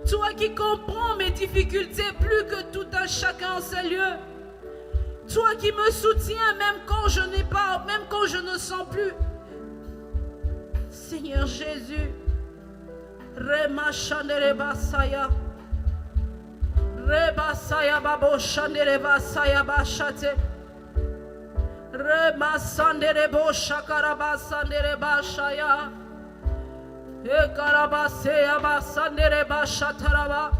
Toi qui comprends mes difficultés plus que tout un chacun en ce lieu. Toi qui me soutiens même quand je n'ai pas, même quand je ne sens plus. Seigneur Jésus, Rema Shandere Basaya, Reba Saya Babo Shandere Basaya Bashate, Rema Sandere Bo Shakara Basandere Bashaya, Ekarabasea Basandere Bashataraba,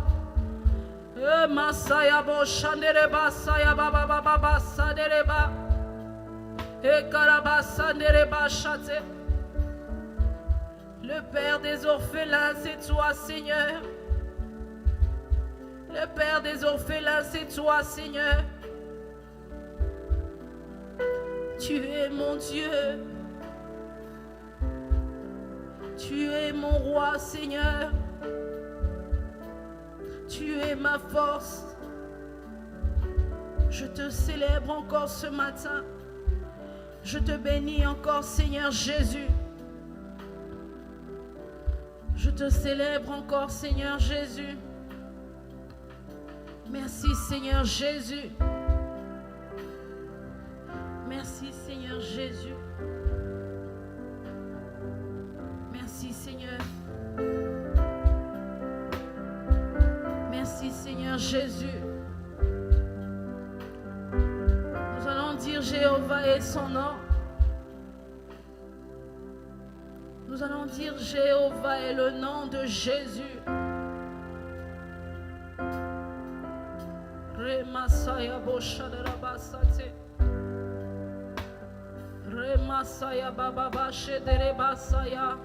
Masaya Bo Shandere Basaya Baba Baba Basadere Ba, Ekarabasandere Bashate. Le Père des orphelins, c'est toi, Seigneur. Le Père des orphelins, c'est toi, Seigneur. Tu es mon Dieu. Tu es mon roi, Seigneur. Tu es ma force. Je te célèbre encore ce matin. Je te bénis encore, Seigneur Jésus. Je te célèbre encore, Seigneur Jésus. Merci, Seigneur Jésus. Merci, Seigneur Jésus. Merci, Seigneur. Merci, Seigneur Jésus. Nous allons dire Jéhovah est son nom. Nous allons dire Jéhovah est le nom de Jésus. Remasaya boshadara basate. Remasaya baba bashedere basaya.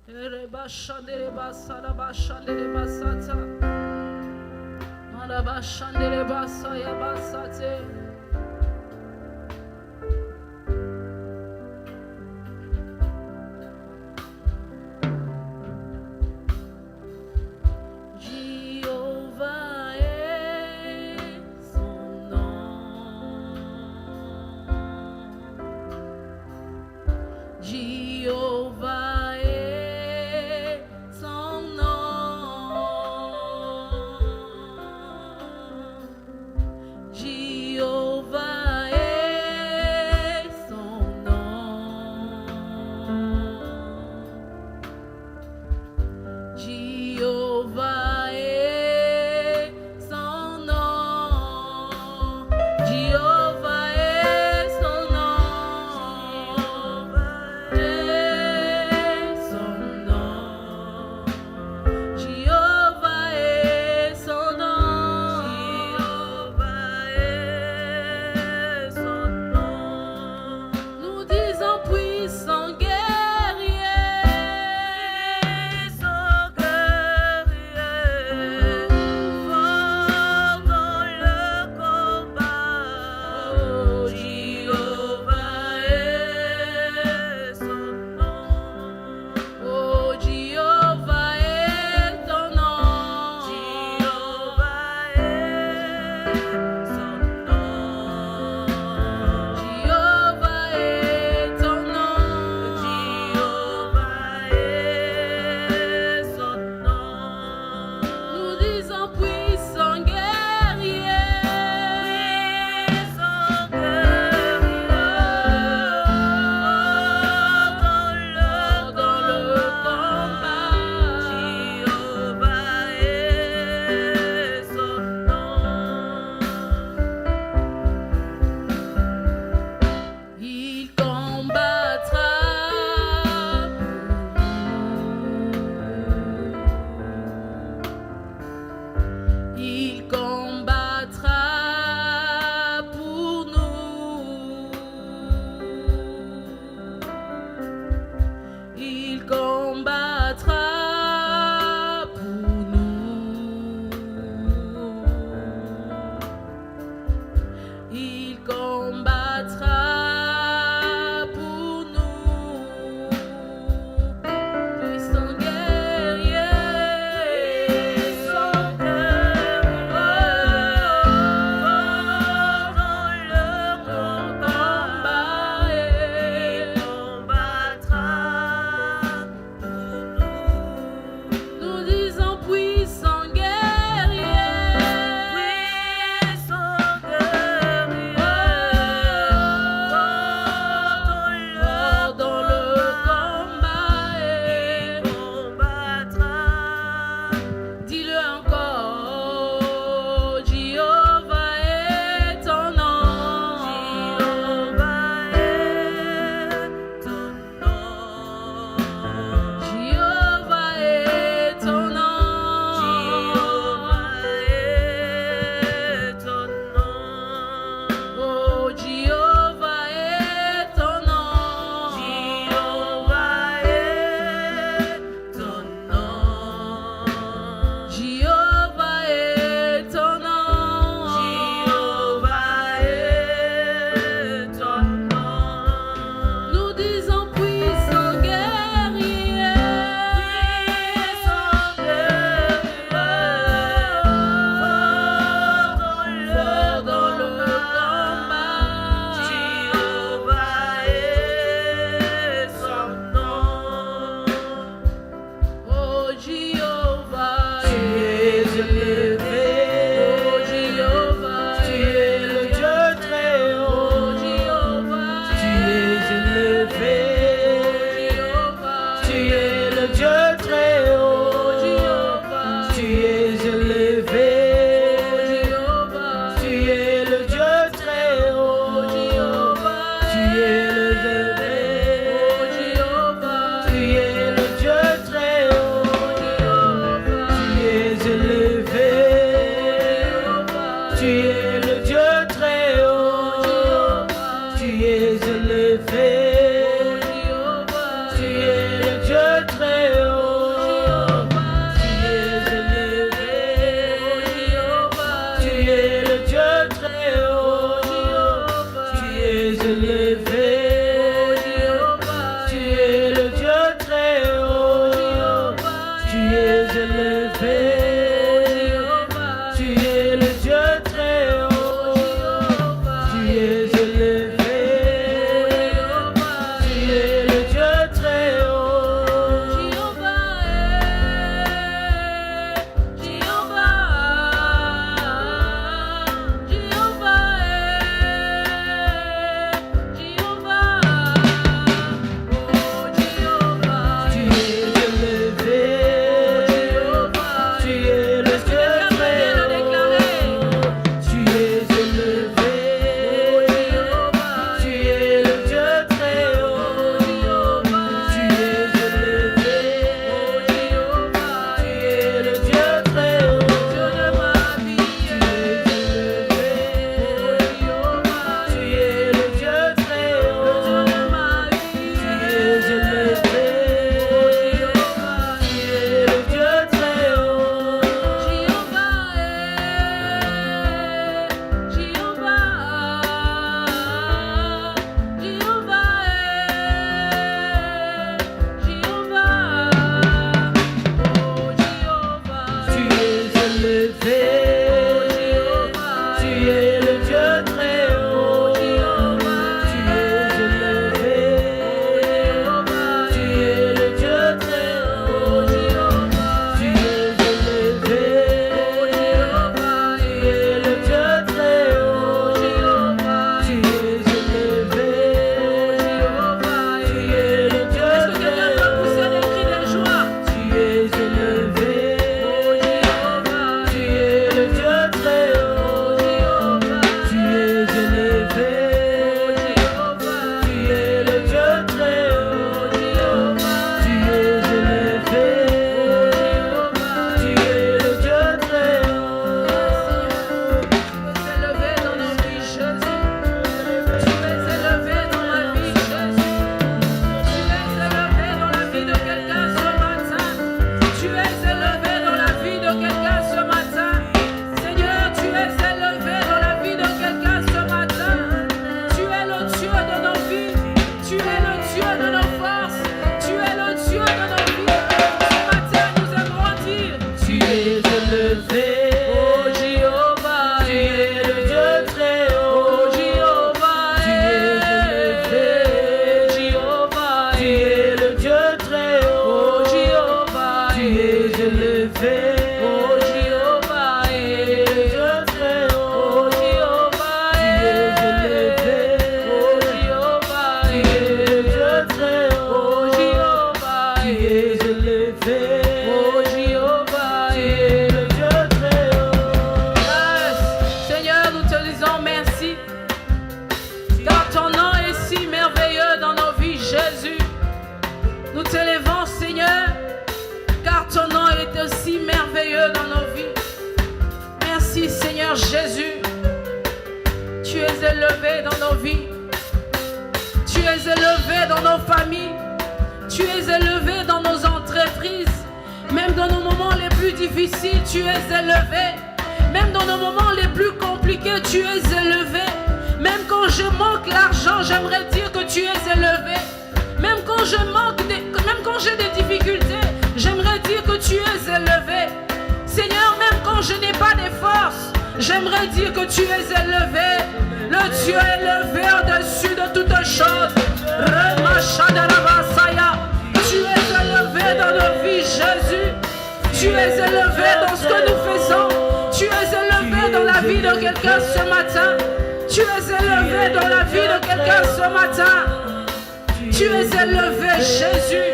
Erebashandere basara bashandere basata. Malabashandere basaya basate. Jehovah es élevé. Oh Jéhovah, Dieu très haut. Oh Jéhovah, tu es élevé. Oh Jéhovah, Dieu très haut. Oh Jéhovah, tu es élevé. Oh Jéhovah, Dieu très haut. Yes. Seigneur, nous te disons merci. Car ton nom est si merveilleux dans nos vies, Jésus. Nous t'élevons, Seigneur, car ton nom est aussi merveilleux dans nos vies. Merci, Seigneur Jésus. Tu es élevé dans nos vies. Tu es élevé dans nos familles. Tu es élevé dans nos entreprises. Même dans nos moments les plus difficiles, tu es élevé. Même dans nos moments les plus compliqués, tu es élevé. Même quand je manque l'argent, j'aimerais dire que tu es élevé. Même quand même quand j'ai des difficultés, j'aimerais dire que tu es élevé. Seigneur, même quand je n'ai pas de force, j'aimerais dire que tu es élevé. Le Dieu élevé au-dessus de toutes choses. Tu es élevé dans nos vies, Jésus. Tu es élevé dans ce que nous faisons. Tu es élevé dans la vie de quelqu'un ce matin. Tu es élevé dans la vie de quelqu'un ce matin. Tu es élevé, Jésus.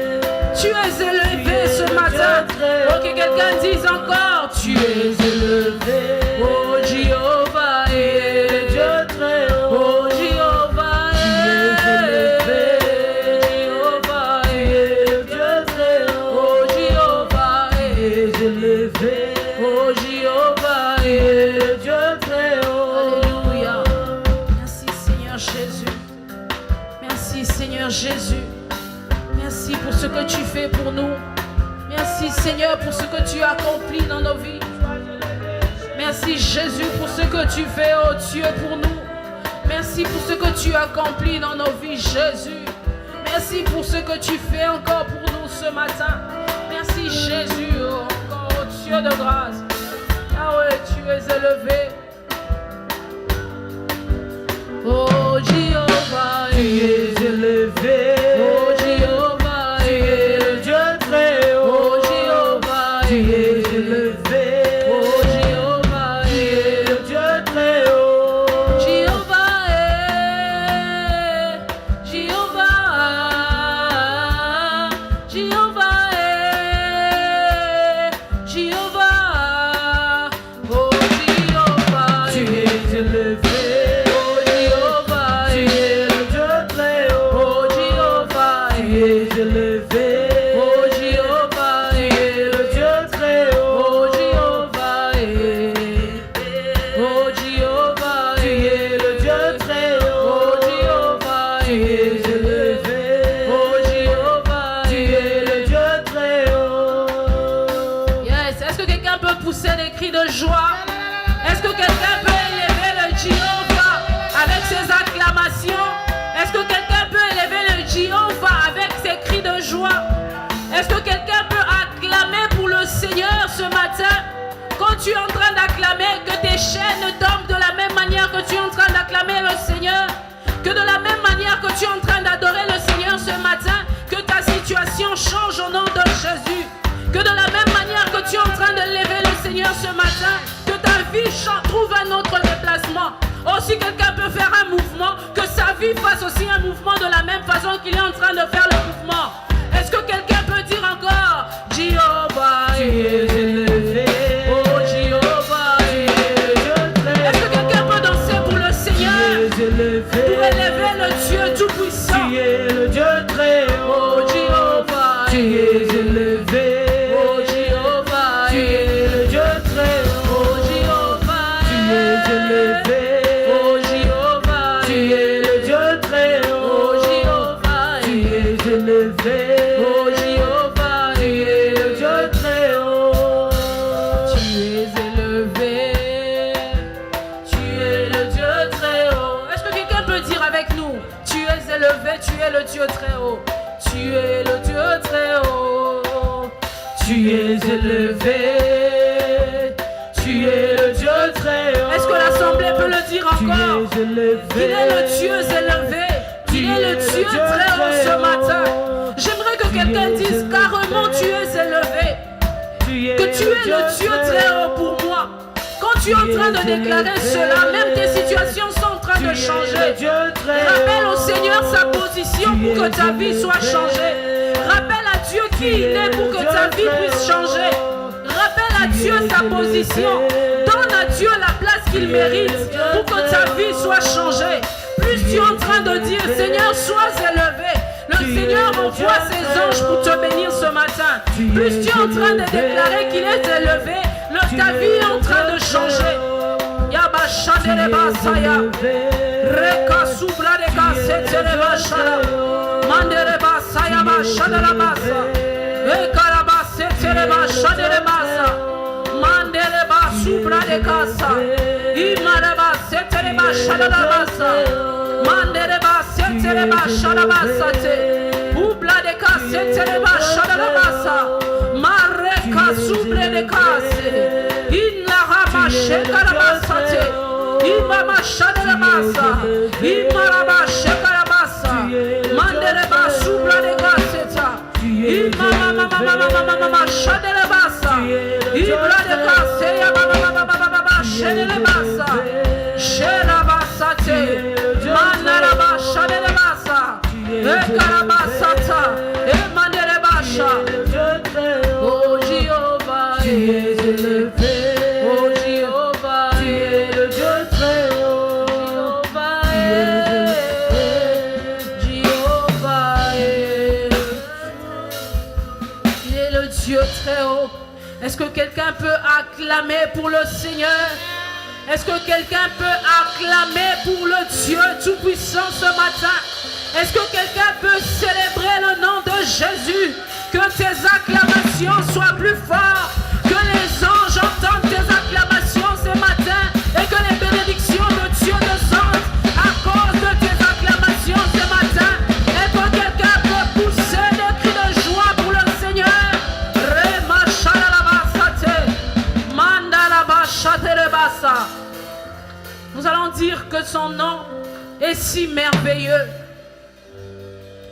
Tu es élevé ce matin. Pour que quelqu'un dise encore, tu es élevé. Oh Jéhovah, Dieu très haut. Oh Jéhovah, tu es élevé. Jéhovah, Dieu très haut. Oh Jéhovah, élevé. Oh Jéhovah, Dieu très haut. Alléluia. Merci Seigneur Jésus. Merci Seigneur Jésus. Merci pour ce que tu fais pour nous. Merci Seigneur pour ce que tu accomplis dans nos vies. Merci Jésus pour ce que tu fais, oh Dieu, pour nous. Merci pour ce que tu accomplis dans nos vies, Jésus. Merci pour ce que tu fais encore pour nous ce matin. Merci Jésus, oh, encore, oh Dieu de grâce. Ah ouais, tu es élevé. Oh Jéhovah, tu es élevé. Oh Jéhovah, tu es le Dieu très haut. Oh Jéhovah, tu es élevé. Oh Jéhovah, tu es le Dieu très haut. Jéhovah, Jéhovah, Jéhovah, Jéhovah. Oh Jéhovah, tu es élevé. Élevé. Oh Jéhovah, tu es le Dieu très haut. Oh Jéhovah, oh Jéhovah, tu es le Dieu très haut. Oh Jéhovah, tu es élevé. Oh Jéhovah, tu es le Dieu très haut. Yes, est-ce que quelqu'un peut pousser des cris de joie? Est-ce que quelqu'un peut élever le Jéhovah avec ses acclamations? Est-ce que quelqu'un peut élever le Jéhovah avec ses cris de joie? Est-ce que quelqu'un peut acclamer pour le Seigneur ce matin? Quand tu es en train d'acclamer, que tes chaînes tombent de la même manière que tu es en train d'acclamer le Seigneur. Que de la même manière que tu es en train d'adorer le Seigneur ce matin, que ta situation change au nom de Jésus. Que de la même manière que tu es en train de lever le Seigneur ce matin, que ta vie trouve un autre déplacement. Oh, si quelqu'un peut faire un mouvement, que sa vie fasse aussi un mouvement de la même façon qu'il est en train de faire le mouvement. Est-ce que quelqu'un peut dire encore, Jéhovah, tu es élevé. Oh Jéhovah, tu es Dieu très haut. Est-ce que quelqu'un peut danser pour le Seigneur, pour élever le Dieu tout-puissant? Tu es le Dieu très haut. Oh Jéhovah, tu es élevé. Oh Jéhovah, tu es le Dieu très haut. Oh Jéhovah, tu es élevé. Élevé. Oh Jéhovah, tu es le Dieu très haut. Tu es élevé. Tu es le Dieu très haut. Est-ce que quelqu'un peut dire avec nous, tu es élevé, tu es le Dieu très haut. Tu es le Dieu très haut. Tu es élevé. Tu es le Dieu très haut. Est-ce que l'assemblée peut le dire encore? Tu es élevé. Il est le Dieu élevé. Il est le Dieu très haut ce matin. J'aimerais que quelqu'un dise carrément tu es élevé. que tu es le Dieu très haut pour moi. Quand tu es en train de déclarer cela, même tes situations sont en train de changer. Rappelle au Seigneur sa position pour que ta vie soit changée. Rappelle à Dieu qui il est pour que ta vie puisse changer. Rappelle à Dieu sa position. Donne à Dieu la place qu'il mérite pour que ta vie soit changée. Plus tu es en train de dire, Seigneur, sois élevé. Le Seigneur envoie ses anges pour te bénir ce matin. Plus tu es en train de déclarer qu'il est élevé, ta vie est en train de changer. Yaba Shadereba Saya Reka Subra Reka Setereba Shada Mandereba Saya Ba Shadarabasa Ekaraba Setereba Shaderebasa Mandereba Subra Reka Sa Imareba Setereba Shadarabasa Mandereba Setereba Shadabasa Ubla Reka Setereba Shadarabasa Mareka Subra Reka Se Inarama Shekarabasate Imama Shadarabasa Imaraba Shekarabasa Mandereba Subra Reka Seta Imama Shadarabasa Ibra Reka Seya Baba Shadarabasa Sherabasate Manaraba Shadarabasa Ekarabasata Emanderebasha. Oh Jéhovah, tu es élevé. Oh Jéhovah, tu es le Dieu très haut. Jéhovah, tu es le Dieu très haut. Est-ce que quelqu'un peut acclamer pour le Seigneur? Est-ce que quelqu'un peut acclamer pour le Dieu Tout-Puissant ce matin? Est-ce que quelqu'un peut célébrer le nom de Jésus? Que tes acclamations soient plus fortes, que les anges entendent tes acclamations ce matin et que les bénédictions de Dieu descendent à cause de tes acclamations ce matin. Et que quelqu'un peut pousser des cris de joie pour le Seigneur. Nous allons dire que son nom est si merveilleux.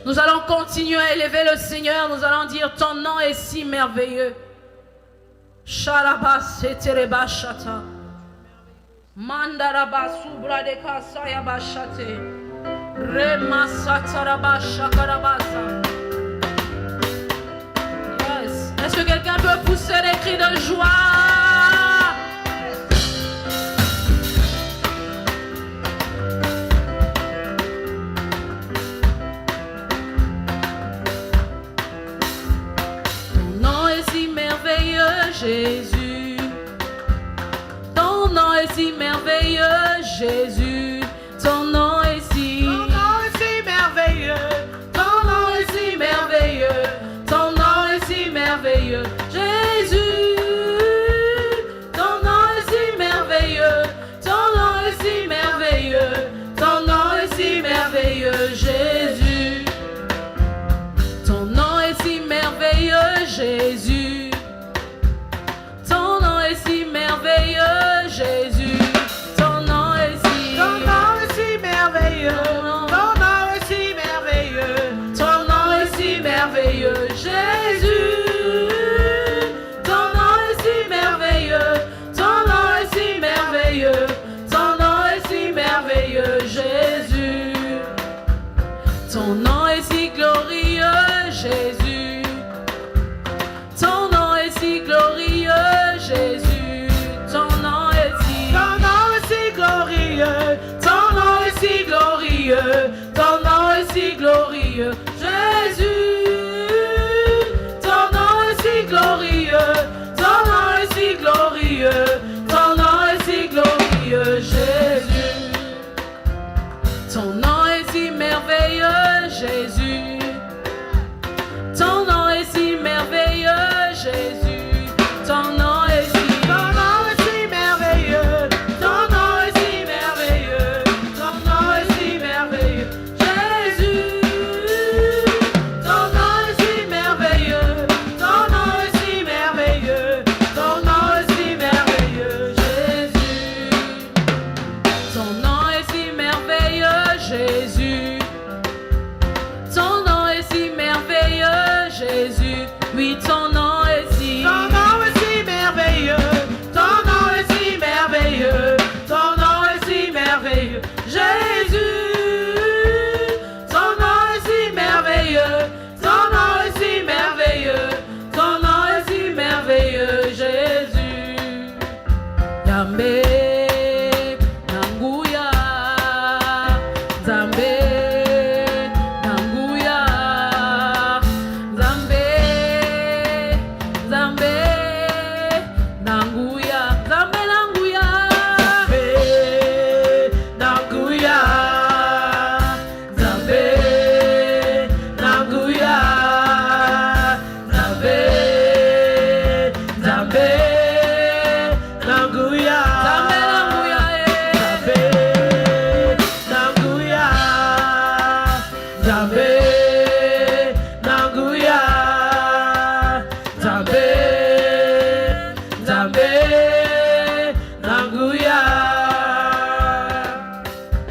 Nous allons continuer à élever le Seigneur. Nous allons dire ton nom est si merveilleux. Sharabas etereba shata. Mandaraba subra de kasaya bashate. Rema sataraba shakarabasa. Yes. Est-ce que quelqu'un peut pousser des cris de joie? Jésus, ton nom est si merveilleux, Jésus, ton nom est si merveilleux, ton nom est si merveilleux, ton nom est si merveilleux, Jésus, ton nom est si merveilleux, ton nom est si merveilleux, ton nom est si merveilleux, Jésus, ton nom est si merveilleux, Jésus. Merveilleux Jésus, ton nom est si merveilleux, ton nom est si merveilleux, ton nom est si merveilleux Jésus, ton nom est si merveilleux, ton nom est si merveilleux, ton nom est si merveilleux Jésus, ton nom est si glorieux Jésus, ton nom est si glorieux Jésus. Ton nom est si glorieux, ton nom est si glorieux, ton nom est si glorieux, Jésus. Ton nom est si glorieux, ton nom est si glorieux, ton nom est si glorieux, Jésus. Ton nom est si merveilleux, Jésus. Ton nom est si merveilleux, Jésus. Ton nom est si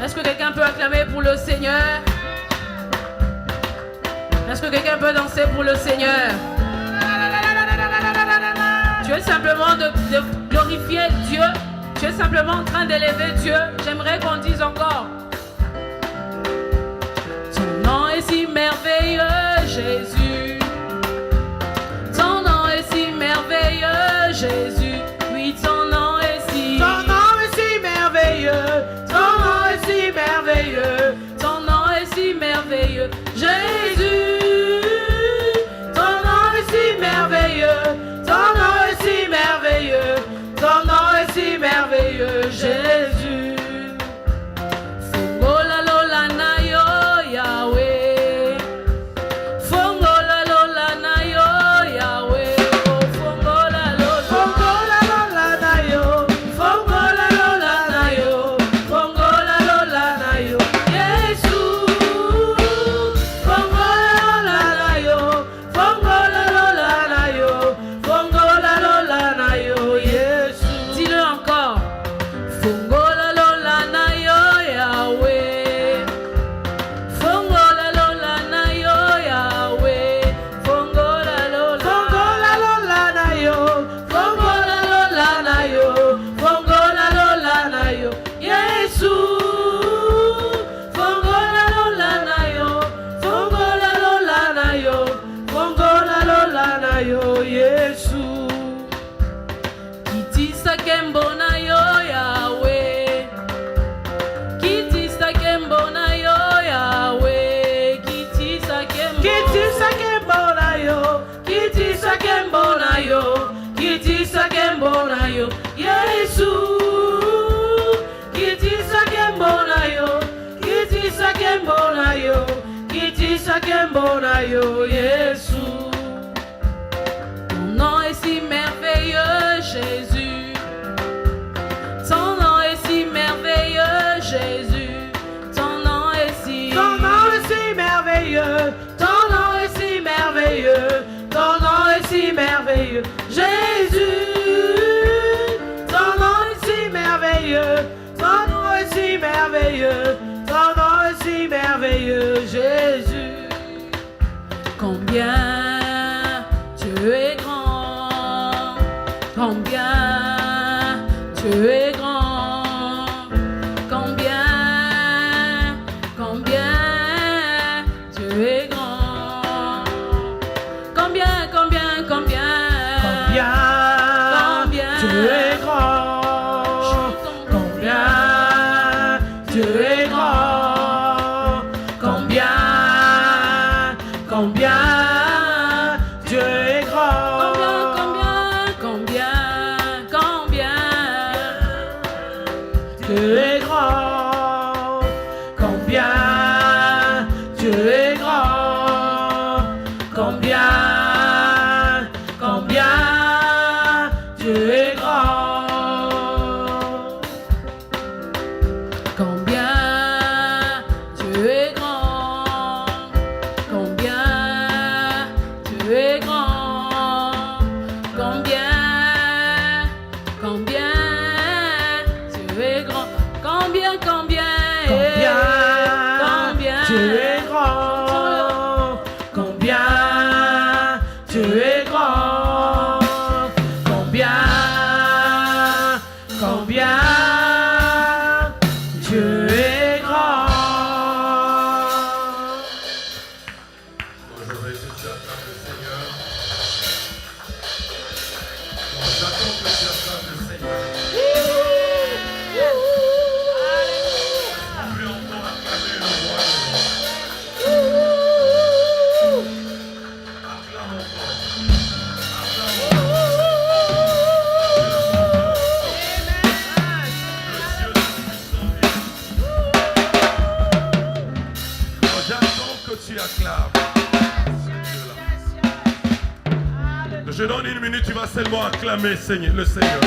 Est-ce que quelqu'un peut acclamer pour le Seigneur? Est-ce que quelqu'un peut danser pour le Seigneur? Tu es simplement de glorifier Dieu. Tu es simplement en train d'élever Dieu. J'aimerais qu'on dise encore. Ton nom est si merveilleux, Jésus. Ton nom est si merveilleux, Jésus. Oui, ton nom est si... Ton nom est si merveilleux. Ton nom est si merveilleux. Ton nom est si merveilleux, Jésus. Ton nom est si merveilleux. Ton nom est si merveilleux. Ton nom est si merveilleux, Jésus. Fongola lola na yo, Yahweh. Fongola lola na yo, Yahweh. Oh, fongola lola. Fongola lola na yo. Fongola lola na yo. Fongola lola na yo. Jésus. Fongola lola na yo. Fongola lola na yo. Fongola lola na yo, Yesu. Dis-le encore. Fongola lola na yo, Yahweh. Fongola lola na yo, Yahweh. Fongola lola. Fongola lola na yo. Fongola lola na yo. Fongola lola na yo, Yesu. Fongola lola na yo. Fongola lola na yo. Fongola lola na yo, Yesu. Kitisa kembo na yo, Yahweh. Kitisa kembo na yo, Yahweh. Kitisa kembo. Kitisa kembo na yo. Kitisa kembo na yo. Kitisa kembo na yo, Yesu. Kitisa kembo na yo. Kitisa kembo na yo. Kitisa kembo na yo, Yesu. Ton nom est si merveilleux, Jésus. Ton nom est si merveilleux, Jésus. Ton nom est si... Ton nom est si merveilleux. Ton nom est si merveilleux. Ton nom est si merveilleux, Jésus. Ton nom est si merveilleux. Ton nom est si merveilleux. Ton nom est si merveilleux, Jésus. Combien tu es grand, combien tu es grand, combien tu es grand, combien Tu es grand. Combien tu es grand. Combien tu es grand. Tu es grand. Combien tu es grand. Combien tu es grand. Combien tu es grand, combien tu es grand, combien tu es grand, combien tu es grand. Combien tu es grand. Combien tu es grand. Aujourd'hui, si tu acclames le Seigneur, j'attends que tu acclames le Seigneur. Plus encore acclamer le roi. Acclame encore. Acclame encore. J'attends que tu acclames. Je donne une minute, tu vas seulement acclamer Seigneur, le Seigneur.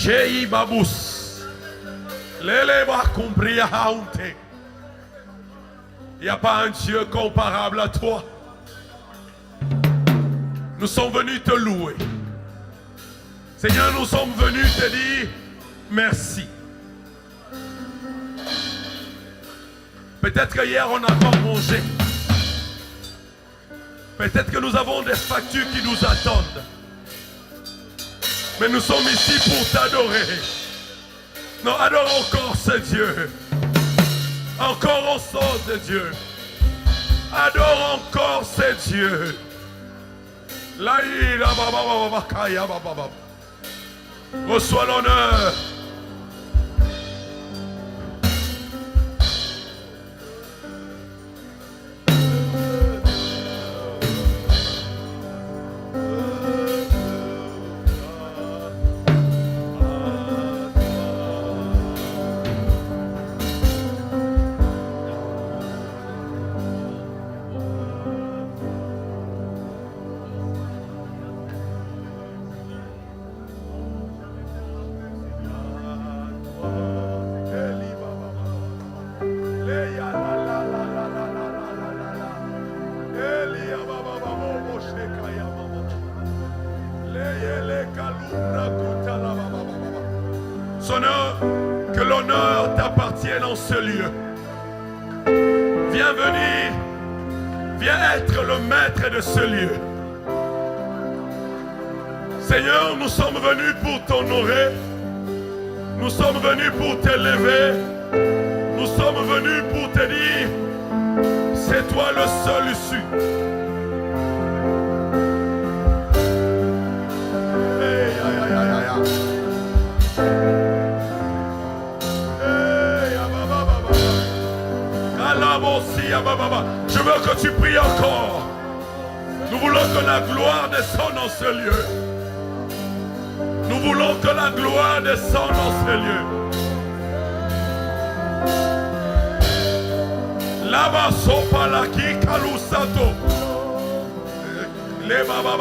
Shei babus. Lele ba kumbria haunte. Il n'y a pas un Dieu comparable à toi. Nous sommes venus te louer. Seigneur, nous sommes venus te dire merci. Peut-être que hier on a encore mangé. Peut-être que nous avons des factures qui nous attendent. Mais nous sommes ici pour t'adorer. Non, adore encore ce Dieu. Encore au sort de Dieu. Adore encore ce Dieu. Reçois l'honneur. Seigneur, que l'honneur t'appartienne en ce lieu. Viens venir, viens être le maître de ce lieu. Seigneur, nous sommes venus pour t'honorer. Nous sommes venus pour t'élever. Nous sommes venus pour te dire, c'est toi le seul issue. Je veux que tu pries encore. Nous voulons que la gloire descende dans ce lieu. Nous voulons que la gloire descende dans ce lieu. Là-bas, Sopalaki Kalusato. Les baba.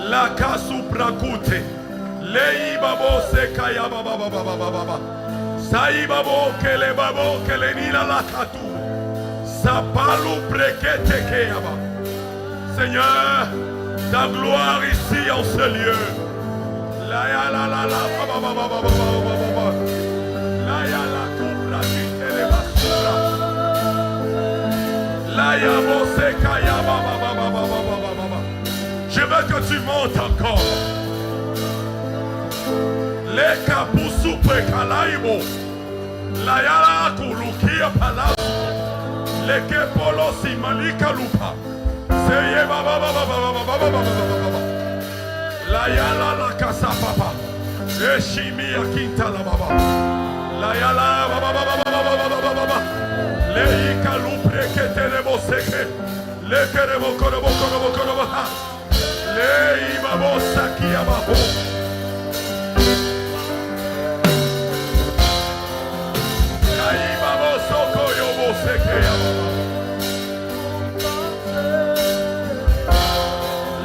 La Kasuprakute. Les babo sekaya baba. Saïbabo kele babo kele nila la katu. Sapalu brekete keyaba. Seigneur, ta gloire ici en ce lieu. La ya la la la baba. La ya la kubra kitele basura. La ya bose kaya baba. Je veux que tu montes encore. Les kapusu prekalaimo. La yala kulukia palasu. Le kepolo si malika lupa. Seye baba. La yala la casa papa. Eshimi akinta la baba. La yala baba. Le ikalu prekete le boseke. Le kerebo korobo. Le ibabo sakia babo.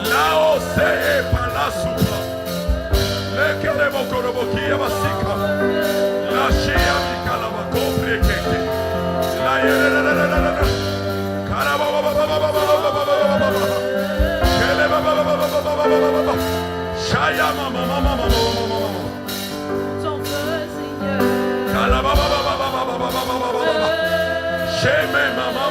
Lao se palasupa. Le queremos coroboquia basica. La shia mi calaba compre kete. La yere. Carababa. Kele baba. Shaya mama. Ton feu, Seigneur. Calababa. Sheme mama.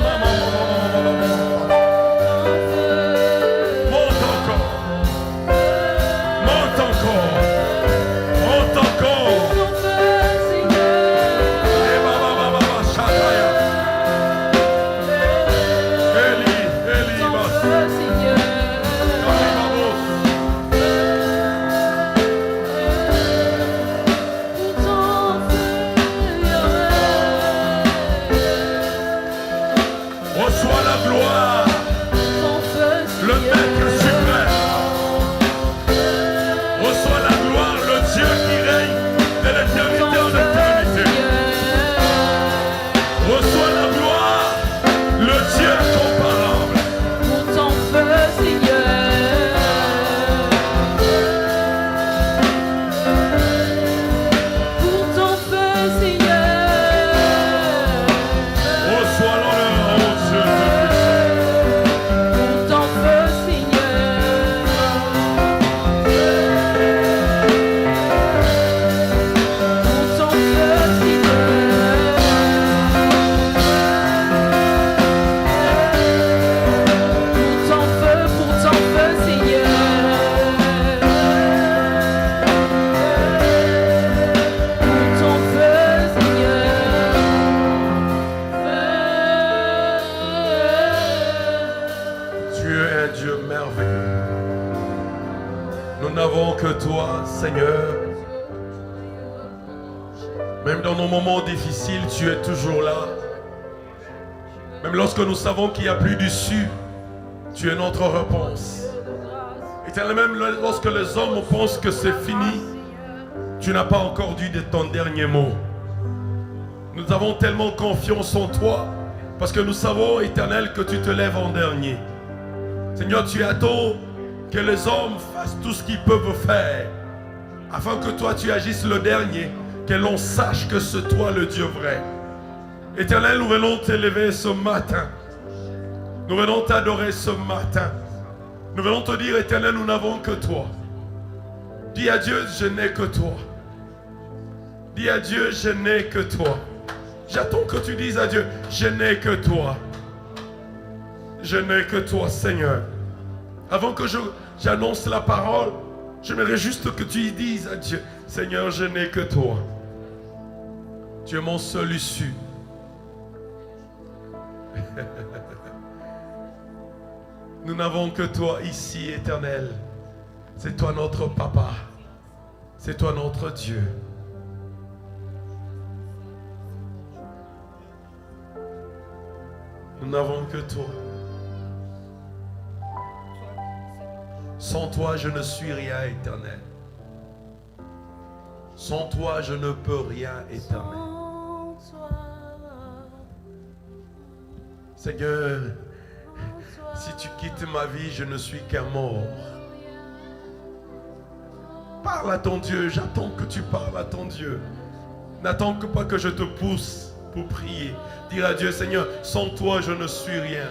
Reçois la gloire, le maître suprême. Reçois la gloire, le Dieu qui règne de l'éternité en éternité. Reçois la gloire, le Dieu incomparable. Pour ton feu, Seigneur. merveilleux. Nous n'avons que toi, Seigneur. Même dans nos moments difficiles, tu es toujours là. Même lorsque nous savons qu'il n'y a plus d'issue, tu es notre réponse. Éternel, même lorsque les hommes pensent que c'est fini, tu n'as pas encore dit de ton dernier mot. Nous avons tellement confiance en toi, parce que nous savons, Éternel, que tu te lèves en dernier. Seigneur, tu attends que les hommes fassent tout ce qu'ils peuvent faire, afin que toi tu agisses le dernier, que l'on sache que c'est toi le Dieu vrai. Éternel, nous venons t'élever ce matin. Nous venons t'adorer ce matin. Nous venons te dire, Éternel, nous n'avons que toi. Dis à Dieu, je n'ai que toi. Dis à Dieu, je n'ai que toi. J'attends que tu dises à Dieu, je n'ai que toi. Je n'ai que toi, Seigneur. Avant que j'annonce la parole, j'aimerais juste que tu dises à Dieu, Seigneur, je n'ai que toi. Tu es mon seul issue. Nous n'avons que toi ici, Éternel. C'est toi notre papa. C'est toi notre Dieu. Nous n'avons que toi. Sans toi, je ne suis rien, Éternel. Sans toi, je ne peux rien, Éternel. Seigneur, si tu quittes ma vie, je ne suis qu'un mort. Parle à ton Dieu, j'attends que tu parles à ton Dieu. N'attends que pas que je te pousse pour prier. Dire à Dieu, Seigneur, sans toi, je ne suis rien.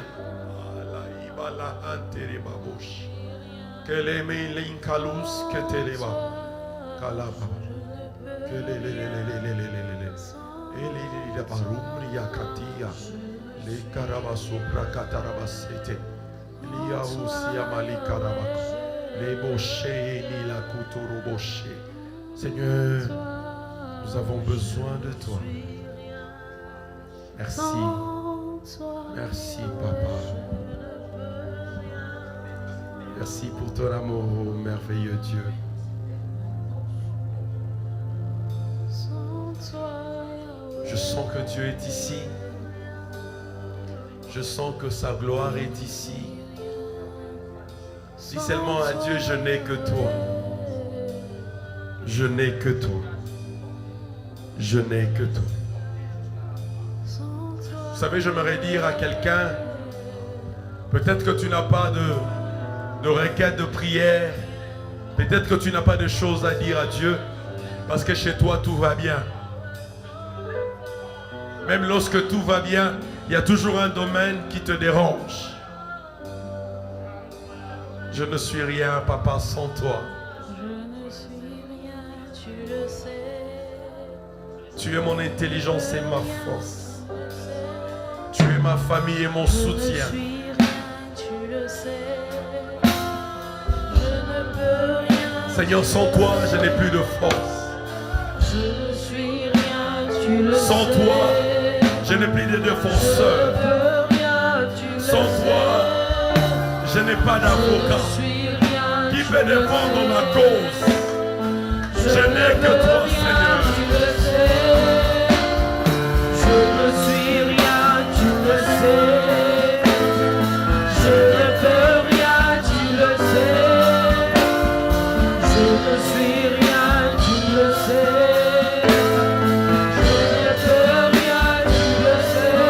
Seigneur, nous avons besoin de toi. Merci. Merci, Papa. Merci pour ton amour, merveilleux Dieu. Je sens que Dieu est ici. Je sens que sa gloire est ici. Dis seulement à Dieu, je n'ai que toi. Je n'ai que toi. Je n'ai que toi. Vous savez, j'aimerais dire à quelqu'un, peut-être que tu n'as pas de requête de prière, peut-être que tu n'as pas de choses à dire à Dieu, parce que chez toi tout va bien. Même lorsque tout va bien, il y a toujours un domaine qui te dérange. Je ne suis rien, Papa, sans toi. Je ne suis rien, tu le sais. Tu es mon intelligence et ma force. Tu es ma famille et mon soutien. Je ne suis rien, tu le sais. Je ne peux rien. Seigneur, sans toi, je n'ai plus de force. Je ne suis rien, tu le sais. Sans toi, je n'ai plus de défenseur. Je ne peux rien, tu le sais. Sans toi, je n'ai pas d'avocat Je ne suis rien, qui tu peut le défendre sais. ma cause. Je n'ai que toi, Seigneur. Tu le sais. Je ne suis rien, tu le sais. Je ne peux rien, tu le sais. Je ne suis rien, tu le sais. Je ne peux rien, tu le sais.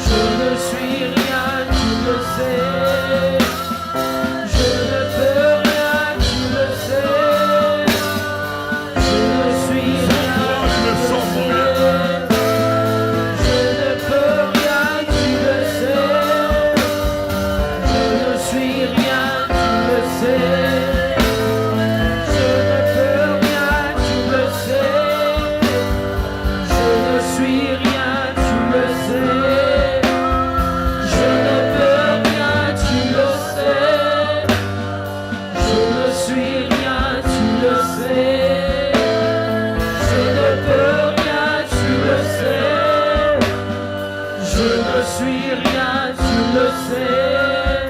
Je ne suis rien, tu le sais. Je ne peux rien, tu le sais. Je ne suis rien, Je me sens pour rien. je ne peux rien, tu le sais. Je ne suis rien, tu le sais. Je ne peux rien, tu le sais. Je ne suis rien, tu le sais. Je ne peux rien, tu le sais. Je ne suis rien, tu le sais. Je ne peux rien, tu le sais. Je ne suis rien, tu le sais.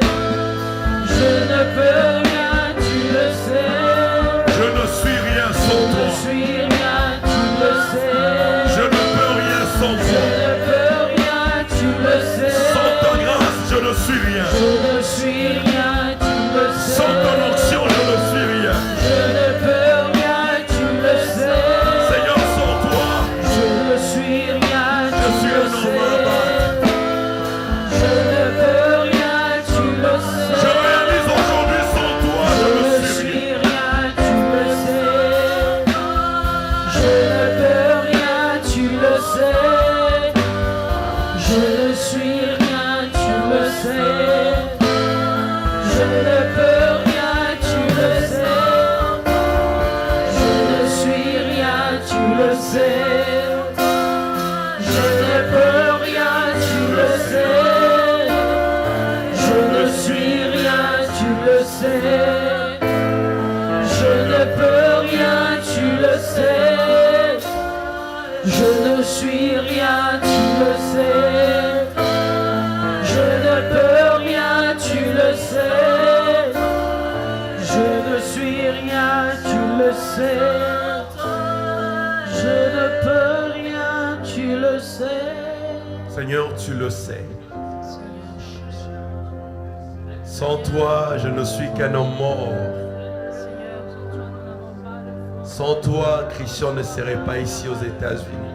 suis rien. Je ne suis rien, tu le sais. Sans ton onction, je ne suis rien. Je ne peux rien, tu le sais. Seigneur, sans toi, Je ne suis rien, je tu suis le un homme sais. abattu. Je ne peux rien, tu le sais. Je réalise aujourd'hui, sans toi, Je je ne ne suis rien. suis rien, tu le sais. Je ne peux rien, tu le sais. Je ne suis rien, tu le sais. Je ne peux rien, tu le sais. Je ne suis rien, tu le sais. Je ne peux rien, tu le sais. Je ne suis rien, tu le sais. Je ne peux rien, tu le sais. Je ne suis rien, tu le sais. Je ne peux rien, tu le sais. Je ne suis rien, tu le sais. Je ne peux rien, tu le sais. Seigneur, tu le sais. Sans toi, je ne suis qu'un homme mort. Sans toi, Christian ne serait pas ici aux États-Unis.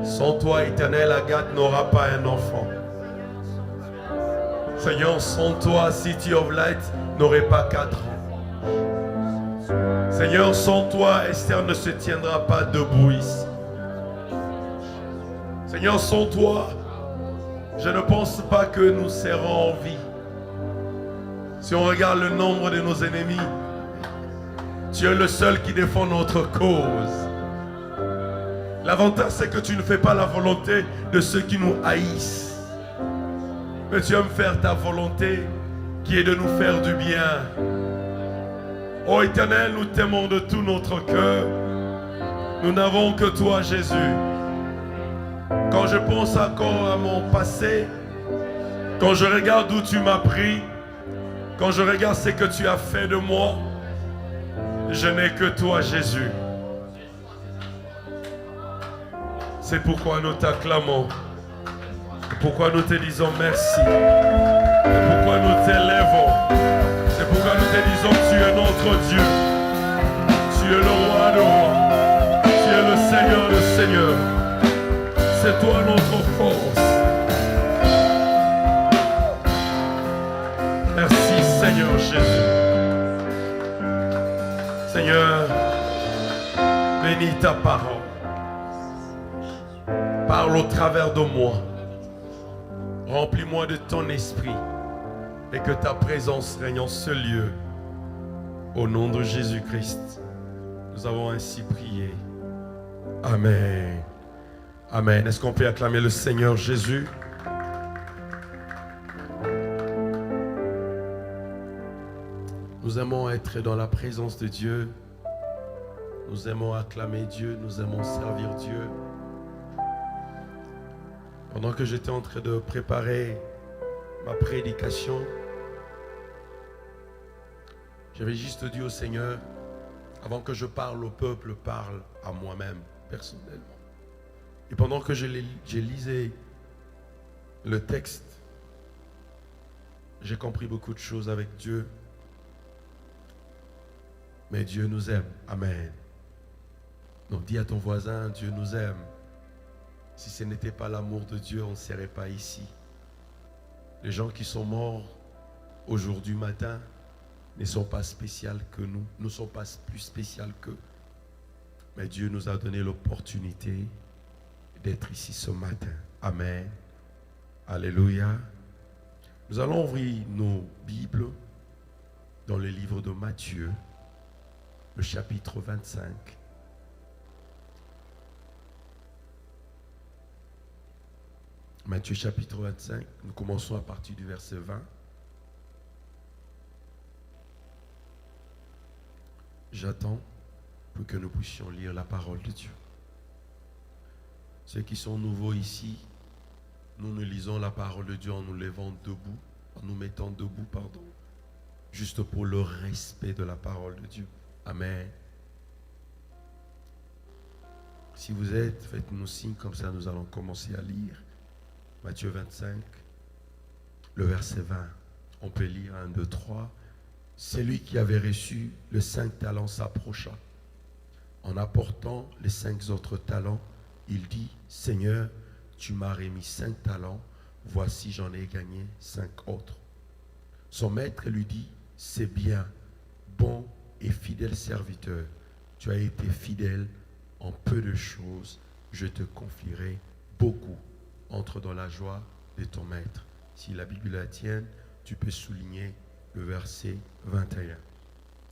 Sans toi, éternel, Agathe n'aura pas un enfant. Seigneur, sans toi, City of Light n'aurait pas 4 ans. Seigneur, sans toi, Esther ne se tiendra pas debout ici. Seigneur, sans toi, je ne pense pas que nous serons en vie. Si on regarde le nombre de nos ennemis, tu es le seul qui défend notre cause. L'avantage, c'est que tu ne fais pas la volonté de ceux qui nous haïssent. Mais tu aimes faire ta volonté qui est de nous faire du bien. Ô Éternel, nous t'aimons de tout notre cœur. Nous n'avons que toi, Jésus. Quand je pense encore à mon passé, quand je regarde où tu m'as pris, quand je regarde ce que tu as fait de moi, je n'ai que toi, Jésus. C'est pourquoi nous t'acclamons. C'est pourquoi nous te disons merci. C'est pourquoi nous t'élèvons. C'est pourquoi nous te disons tu es notre Dieu. Tu es le roi de rois. Tu es le Seigneur de seigneurs. C'est toi notre force. Merci Seigneur Jésus. Seigneur, bénis ta parole. Parle au travers de moi. Remplis-moi de ton esprit et que ta présence règne en ce lieu. Au nom de Jésus-Christ, nous avons ainsi prié. Amen. Amen. Est-ce qu'on peut acclamer le Seigneur Jésus? Nous aimons être dans la présence de Dieu. Nous aimons acclamer Dieu. Nous aimons servir Dieu. Pendant que j'étais en train de préparer ma prédication, j'avais juste dit au Seigneur, avant que je parle au peuple, parle à moi-même personnellement. Et pendant que j'ai lisé le texte, j'ai compris beaucoup de choses avec Dieu. Mais Dieu nous aime. Amen. Donc dis à ton voisin, Dieu nous aime. Si ce n'était pas l'amour de Dieu, on ne serait pas ici. Les gens qui sont morts aujourd'hui matin ne sont pas spéciaux que nous. Nous ne sommes pas plus spéciaux qu'eux. Mais Dieu nous a donné l'opportunité d'être ici ce matin. Amen. Alléluia. Nous allons ouvrir nos Bibles dans le livre de Matthieu, le chapitre 25. Matthieu chapitre 25, nous commençons à partir du verset 20. J'attends pour que nous puissions lire la parole de Dieu. Ceux qui sont nouveaux ici, nous lisons la parole de Dieu en nous levant debout, en nous mettant debout, pardon, juste pour le respect de la parole de Dieu. Amen. Si vous êtes, faites-nous signe, comme ça nous allons commencer à lire. Matthieu 25, le verset 20. On peut lire 1, 2, 3. Celui qui avait reçu les 5 talents s'approcha. En apportant les 5 autres talents, il dit, Seigneur, tu m'as remis 5 talents, voici j'en ai gagné 5 autres. Son maître lui dit, c'est bien, bon et fidèle serviteur, tu as été fidèle en peu de choses, je te confierai beaucoup. Entre dans la joie de ton maître. Si la Bible la tienne, tu peux souligner le verset 21.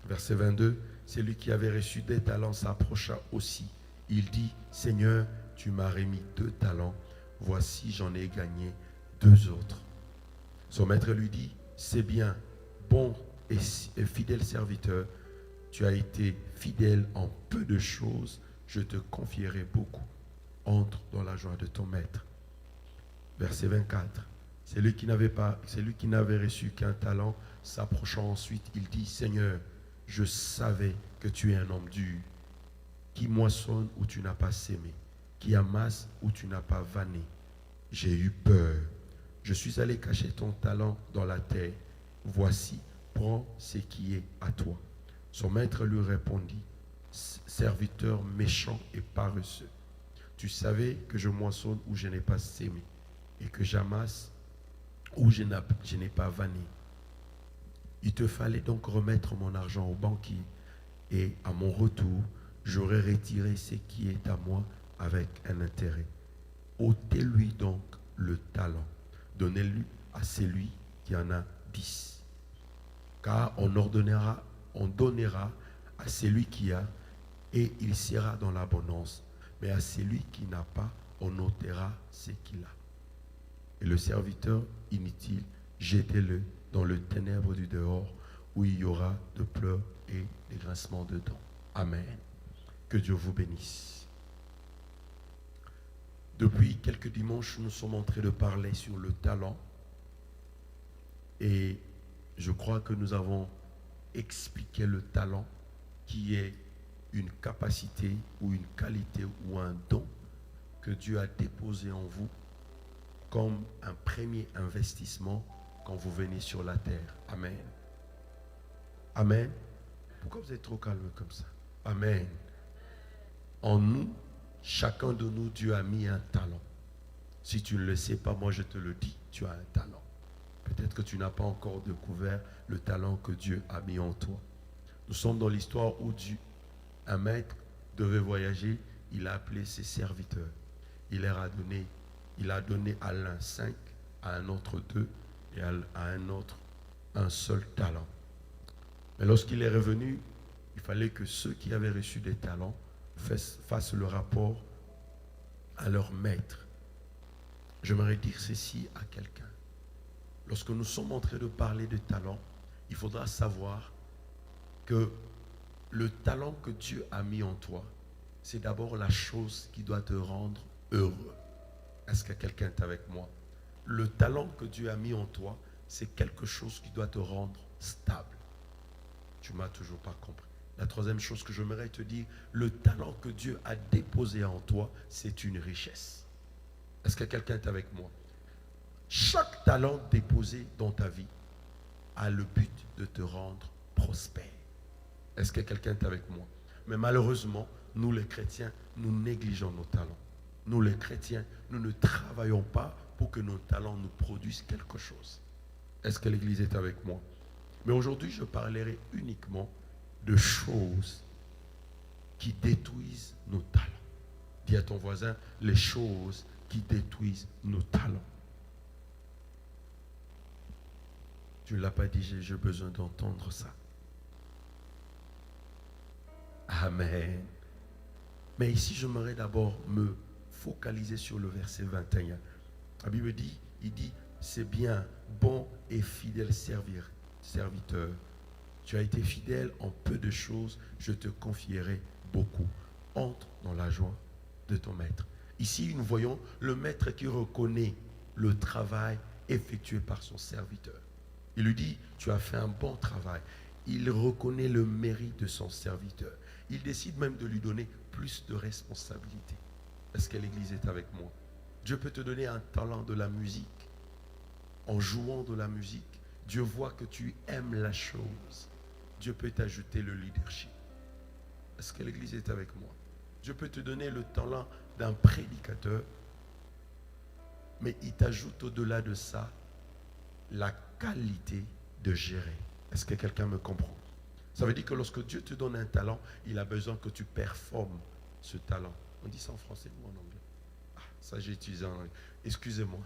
Verset 22, celui qui avait reçu des talents s'approcha aussi. Il dit, Seigneur, tu m'as remis 2 talents, voici j'en ai gagné 2 autres. Son maître lui dit, c'est bien, bon et fidèle serviteur, tu as été fidèle en peu de choses, je te confierai beaucoup. Entre dans la joie de ton maître. Verset 24. Celui qui n'avait reçu qu'un talent, s'approchant ensuite, il dit, Seigneur, je savais que tu es un homme dur, qui moissonne où tu n'as pas sémé, qui amasse où tu n'as pas vanné. J'ai eu peur. Je suis allé cacher ton talent dans la terre. Voici, prends ce qui est à toi. Son maître lui répondit, serviteur méchant et paresseux. Tu savais que je moissonne où je n'ai pas sémé et que j'amasse où je n'ai pas vanné. Il te fallait donc remettre mon argent au banquier et à mon retour, j'aurais retiré ce qui est à moi avec un intérêt. Ôtez-lui donc le talent. Donnez-lui à celui qui en a 10. Car on donnera à celui qui a et il sera dans l'abondance. Mais à celui qui n'a pas, on ôtera ce qu'il a. Et le serviteur inutile, jetez-le dans le ténèbre du dehors, où il y aura de pleurs et des grincements de dents. Amen. Que Dieu vous bénisse. Depuis quelques dimanches, nous sommes en train de parler sur le talent. Et je crois que nous avons expliqué le talent, qui est une capacité ou une qualité ou un don que Dieu a déposé en vous comme un premier investissement quand vous venez sur la terre. Amen. Amen. Pourquoi vous êtes trop calme comme ça? Amen. En nous, chacun de nous, Dieu a mis un talent. Si tu ne le sais pas, moi je te le dis, tu as un talent. Peut-être que tu n'as pas encore découvert le talent que Dieu a mis en toi. Nous sommes dans l'histoire où un maître devait voyager, il a appelé ses serviteurs. Il a donné à l'un 5, à un autre 2 et à un autre un seul talent. Mais lorsqu'il est revenu, il fallait que ceux qui avaient reçu des talents fassent le rapport à leur maître. J'aimerais dire ceci à quelqu'un. Lorsque nous sommes en train de parler de talent, il faudra savoir que le talent que Dieu a mis en toi, c'est d'abord la chose qui doit te rendre heureux. Est-ce que quelqu'un est avec moi? Le talent que Dieu a mis en toi, c'est quelque chose qui doit te rendre stable. Tu ne m'as toujours pas compris. La troisième chose que j'aimerais te dire, le talent que Dieu a déposé en toi, c'est une richesse. Est-ce que quelqu'un est avec moi? Chaque talent déposé dans ta vie a le but de te rendre prospère. Est-ce que quelqu'un est avec moi? Mais malheureusement, nous les chrétiens, nous négligeons nos talents. Nous les chrétiens, nous ne travaillons pas pour que nos talents nous produisent quelque chose. Est-ce que l'Église est avec moi? Mais aujourd'hui, je parlerai uniquement de choses qui détruisent nos talents. Dis à ton voisin, les choses qui détruisent nos talents. Tu ne l'as pas dit, j'ai besoin d'entendre ça. Amen. Mais ici, j'aimerais d'abord me focaliser sur le verset 21. La Bible dit, c'est bien, bon et fidèle serviteur. Tu as été fidèle en peu de choses, je te confierai beaucoup. Entre dans la joie de ton maître. Ici, nous voyons le maître qui reconnaît le travail effectué par son serviteur. Il lui dit, tu as fait un bon travail. Il reconnaît le mérite de son serviteur. Il décide même de lui donner plus de responsabilités. Est-ce que l'Église est avec moi? Dieu peut te donner un talent de la musique. En jouant de la musique, Dieu voit que tu aimes la chose. Dieu peut t'ajouter le leadership. Est-ce que l'Église est avec moi? Dieu peut te donner le talent d'un prédicateur, mais il t'ajoute au-delà de ça la qualité de gérer. Est-ce que quelqu'un me comprend? Ça veut dire que lorsque Dieu te donne un talent, il a besoin que tu performes ce talent. On dit ça en français ou en anglais? Ah, ça j'ai utilisé en anglais. Excusez-moi.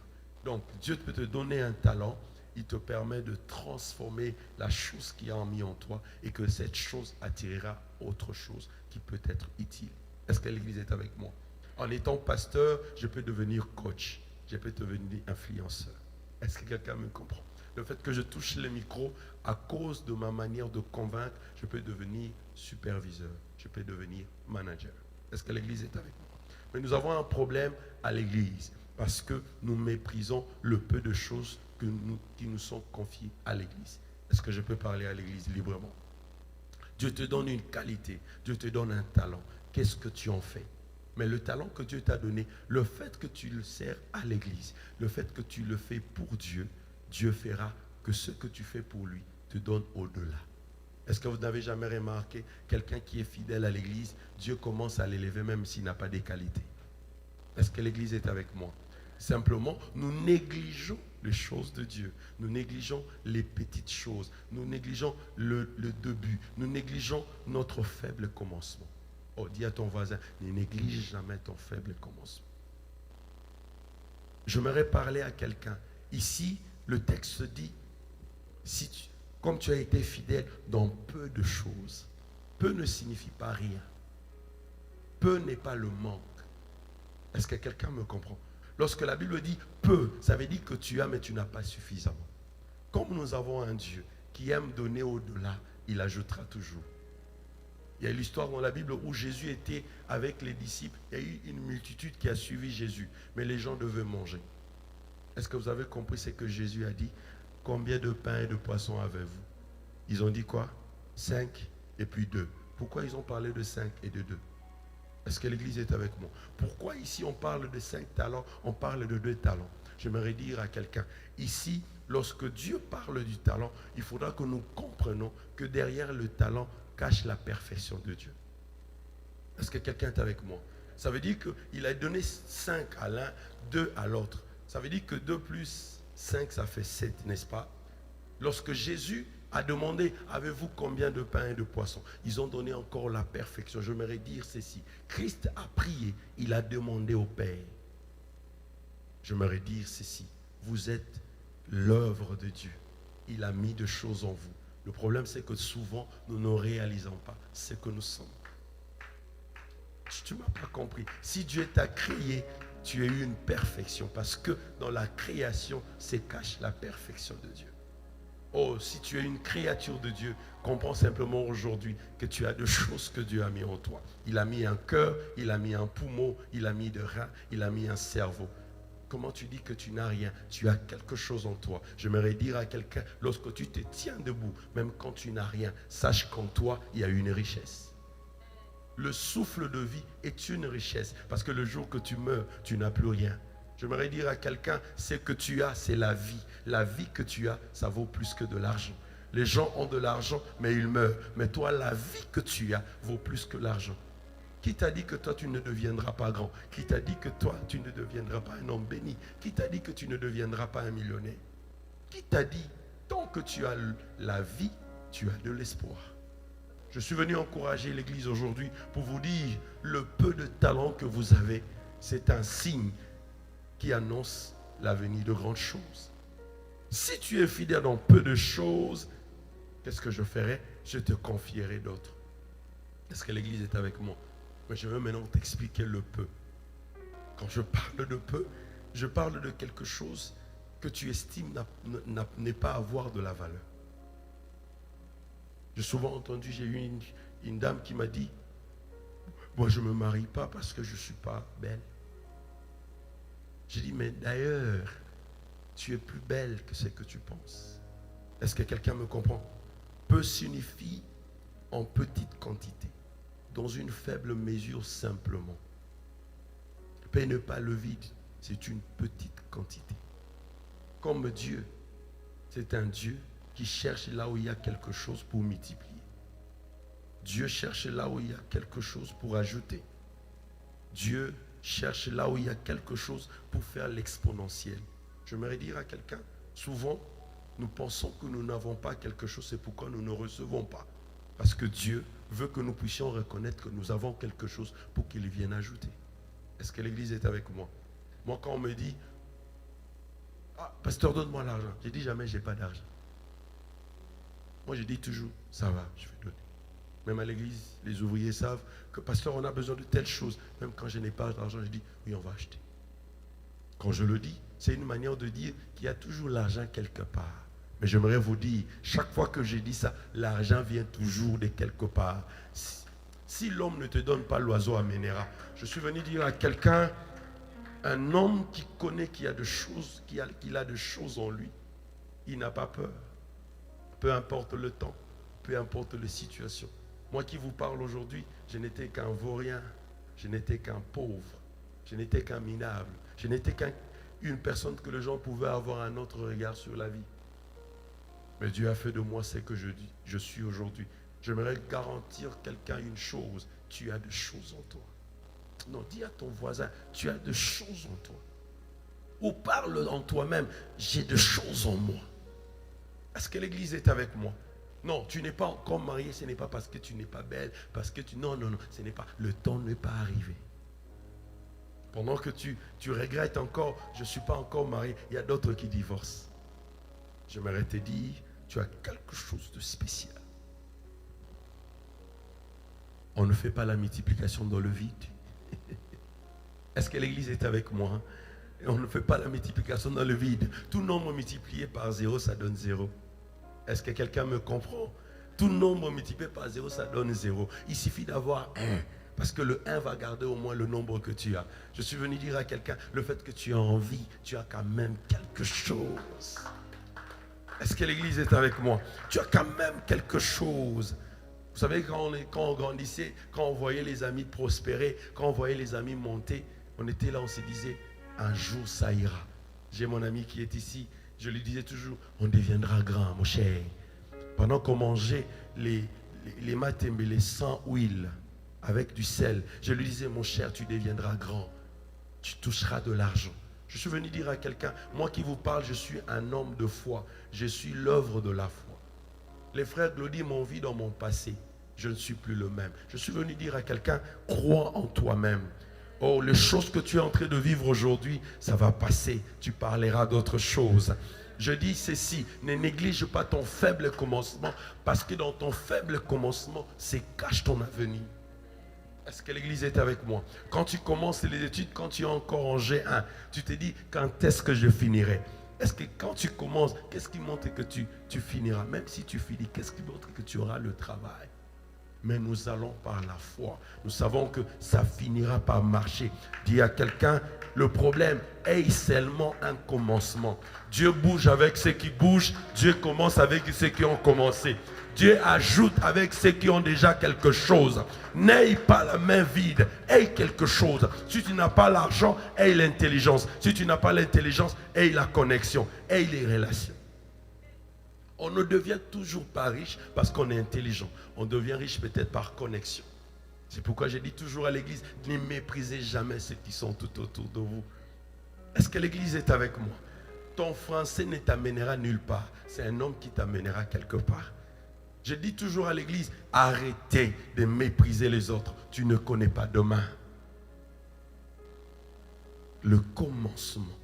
Donc, Dieu peut te donner un talent, il te permet de transformer la chose qu'il a mis en toi et que cette chose attirera autre chose qui peut être utile. Est-ce que l'Église est avec moi? En étant pasteur, je peux devenir coach, je peux devenir influenceur. Est-ce que quelqu'un me comprend? Le fait que je touche le micro, à cause de ma manière de convaincre, je peux devenir superviseur, je peux devenir manager. Est-ce que l'Église est avec moi? Mais nous avons un problème à l'Église parce que nous méprisons le peu de choses qui nous sont confiées à l'Église. Est-ce que je peux parler à l'Église librement? Dieu te donne une qualité, Dieu te donne un talent. Qu'est-ce que tu en fais? Mais le talent que Dieu t'a donné, le fait que tu le sers à l'Église, le fait que tu le fais pour Dieu, Dieu fera que ce que tu fais pour lui te donne au-delà. Est-ce que vous n'avez jamais remarqué quelqu'un qui est fidèle à l'Église, Dieu commence à l'élever même s'il n'a pas des qualités? Est-ce que l'Église est avec moi? Simplement, nous négligeons les choses de Dieu. Nous négligeons les petites choses. Nous négligeons le début. Nous négligeons notre faible commencement. Oh, dis à ton voisin, ne néglige jamais ton faible commencement. J'aimerais parler à quelqu'un. Ici, le texte dit, comme tu as été fidèle dans peu de choses, peu ne signifie pas rien. Peu n'est pas le manque. Est-ce que quelqu'un me comprend? Lorsque la Bible dit peu, ça veut dire que tu as, mais tu n'as pas suffisamment. Comme nous avons un Dieu qui aime donner au-delà, il ajoutera toujours. Il y a l'histoire dans la Bible où Jésus était avec les disciples. Il y a eu une multitude qui a suivi Jésus, mais les gens devaient manger. Est-ce que vous avez compris ce que Jésus a dit? Combien de pains et de poissons avez-vous? Ils ont dit quoi? 5 et puis 2. Pourquoi ils ont parlé de 5 et de 2? Est-ce que l'Église est avec moi? Pourquoi ici on parle de 5 talents, on parle de 2 talents? J'aimerais dire à quelqu'un, ici, lorsque Dieu parle du talent, il faudra que nous comprenions que derrière le talent cache la perfection de Dieu. Est-ce que quelqu'un est avec moi? Ça veut dire qu'il a donné 5 à l'un, 2 à l'autre. Ça veut dire que 2 plus 5, ça fait 7, n'est-ce pas? Lorsque Jésus a demandé, avez-vous combien de pains et de poissons? Ils ont donné encore la perfection. J'aimerais dire ceci. Christ a prié, il a demandé au Père. J'aimerais dire ceci. Vous êtes l'œuvre de Dieu. Il a mis des choses en vous. Le problème, c'est que souvent, nous ne réalisons pas ce que nous sommes. Tu ne m'as pas compris. Si Dieu t'a créé, tu as eu une perfection. Parce que dans la création, se cache la perfection de Dieu. Oh, si tu es une créature de Dieu, comprends simplement aujourd'hui que tu as des choses que Dieu a mis en toi. Il a mis un cœur, il a mis un poumon, il a mis des reins, il a mis un cerveau. Comment tu dis que tu n'as rien? Tu as quelque chose en toi. J'aimerais dire à quelqu'un, lorsque tu te tiens debout, même quand tu n'as rien, sache qu'en toi, il y a une richesse. Le souffle de vie est une richesse, parce que le jour que tu meurs, tu n'as plus rien. J'aimerais dire à quelqu'un, ce que tu as, c'est la vie. La vie que tu as, ça vaut plus que de l'argent. Les gens ont de l'argent, mais ils meurent. Mais toi, la vie que tu as vaut plus que l'argent. Qui t'a dit que toi, tu ne deviendras pas grand? Qui t'a dit que toi, tu ne deviendras pas un homme béni? Qui t'a dit que tu ne deviendras pas un millionnaire? Qui t'a dit, tant que tu as la vie, tu as de l'espoir? Je suis venu encourager l'Église aujourd'hui pour vous dire, le peu de talent que vous avez, c'est un signe qui annonce l'avenir de grandes choses. Si tu es fidèle dans peu de choses, qu'est-ce que je ferai? Je te confierai d'autres. Est-ce que l'Église est avec moi? Mais je veux maintenant t'expliquer le peu. Quand je parle de peu, je parle de quelque chose que tu estimes n'est pas avoir de la valeur. J'ai souvent entendu, j'ai eu une dame qui m'a dit, moi je ne me marie pas parce que je ne suis pas belle. J'ai dit, mais d'ailleurs, tu es plus belle que ce que tu penses. Est-ce que quelqu'un me comprend? Peu signifie en petite quantité, dans une faible mesure simplement. Paix n'est pas le vide. c'est une petite quantité. Comme Dieu, c'est un Dieu qui cherche là où il y a quelque chose pour multiplier. Dieu cherche là où il y a quelque chose pour ajouter. Dieu cherche là où il y a quelque chose pour faire l'exponentiel. J'aimerais dire à quelqu'un, souvent, nous pensons que nous n'avons pas quelque chose, c'est pourquoi nous ne recevons pas. Parce que Dieu veut que nous puissions reconnaître que nous avons quelque chose pour qu'il vienne ajouter. Est-ce que l'église est avec moi? Moi, quand on me dit, ah, pasteur, donne-moi l'argent. Je dis jamais, je n'ai pas d'argent. Moi, je dis toujours, ça va, je vais donner. Même à l'église, les ouvriers savent que, pasteur, on a besoin de telle chose. Même quand je n'ai pas d'argent, je dis, oui, on va acheter. Quand je le dis, c'est une manière de dire qu'il y a toujours l'argent quelque part. Mais j'aimerais vous dire, chaque fois que je dis ça, l'argent vient toujours de quelque part. Si l'homme ne te donne pas, l'oiseau amènera. Je suis venu dire à quelqu'un, un homme qui connaît qu'il a de choses, qu'il a de choses en lui, il n'a pas peur. Peu importe le temps, peu importe les situations. Moi qui vous parle aujourd'hui, je n'étais qu'un vaurien, je n'étais qu'un pauvre, je n'étais qu'un minable, je n'étais qu'une personne que les gens pouvaient avoir un autre regard sur la vie. Mais Dieu a fait de moi ce que je suis aujourd'hui. J'aimerais garantir quelqu'un une chose, tu as des choses en toi. Non, dis à ton voisin, tu as des choses en toi. Ou parle en toi-même, j'ai des choses en moi. Est-ce que l'église est avec moi? Non, tu n'es pas encore marié, ce n'est pas parce que tu n'es pas belle, parce que tu... Non, ce n'est pas... Le temps n'est pas arrivé. Pendant que tu regrettes encore, je ne suis pas encore marié, il y a d'autres qui divorcent. J'aimerais te dire, tu as quelque chose de spécial. On ne fait pas la multiplication dans le vide. Est-ce que l'église est avec moi? On ne fait pas la multiplication dans le vide. Tout nombre multiplié par 0, ça donne 0. Est-ce que quelqu'un me comprend? Tout nombre multiplié par 0, ça donne 0. Il suffit d'avoir 1. Parce que le 1 va garder au moins le nombre que tu as. Je suis venu dire à quelqu'un, le fait que tu as envie, tu as quand même quelque chose. Est-ce que l'église est avec moi? Tu as quand même quelque chose. Vous savez, quand on grandissait, quand on voyait les amis prospérer, quand on voyait les amis monter, on était là, on se disait, un jour ça ira. J'ai mon ami qui est ici, je lui disais toujours, on deviendra grand, mon cher. Pendant qu'on mangeait les matembele sans huile, avec du sel, je lui disais, mon cher, tu deviendras grand. Tu toucheras de l'argent. Je suis venu dire à quelqu'un, moi qui vous parle, je suis un homme de foi. Je suis l'œuvre de la foi. Les frères Glody m'ont vu dans mon passé. Je ne suis plus le même. Je suis venu dire à quelqu'un, crois en toi-même. Oh, les choses que tu es en train de vivre aujourd'hui, ça va passer. Tu parleras d'autres choses. Je dis ceci, ne néglige pas ton faible commencement, parce que dans ton faible commencement, c'est cache ton avenir. Est-ce que l'église est avec moi? Quand tu commences les études, quand tu es encore en G1, tu te dis, quand est-ce que je finirai? Est-ce que quand tu commences, qu'est-ce qui montre que tu finiras? Même si tu finis, qu'est-ce qui montre que tu auras le travail? Mais nous allons par la foi. Nous savons que ça finira par marcher. Dis à quelqu'un, le problème est seulement un commencement. Dieu bouge avec ceux qui bougent. Dieu commence avec ceux qui ont commencé. Dieu ajoute avec ceux qui ont déjà quelque chose. N'aie pas la main vide, aie quelque chose. Si tu n'as pas l'argent, aie l'intelligence. Si tu n'as pas l'intelligence, aie la connexion, aie les relations. On ne devient toujours pas riche parce qu'on est intelligent. On devient riche peut-être par connexion. C'est pourquoi je dis toujours à l'église, ne méprisez jamais ceux qui sont tout autour de vous. Est-ce que l'église est avec moi? Ton français ne t'amènera nulle part. C'est un homme qui t'amènera quelque part. Je dis toujours à l'église, arrêtez de mépriser les autres. Tu ne connais pas demain. Le commencement.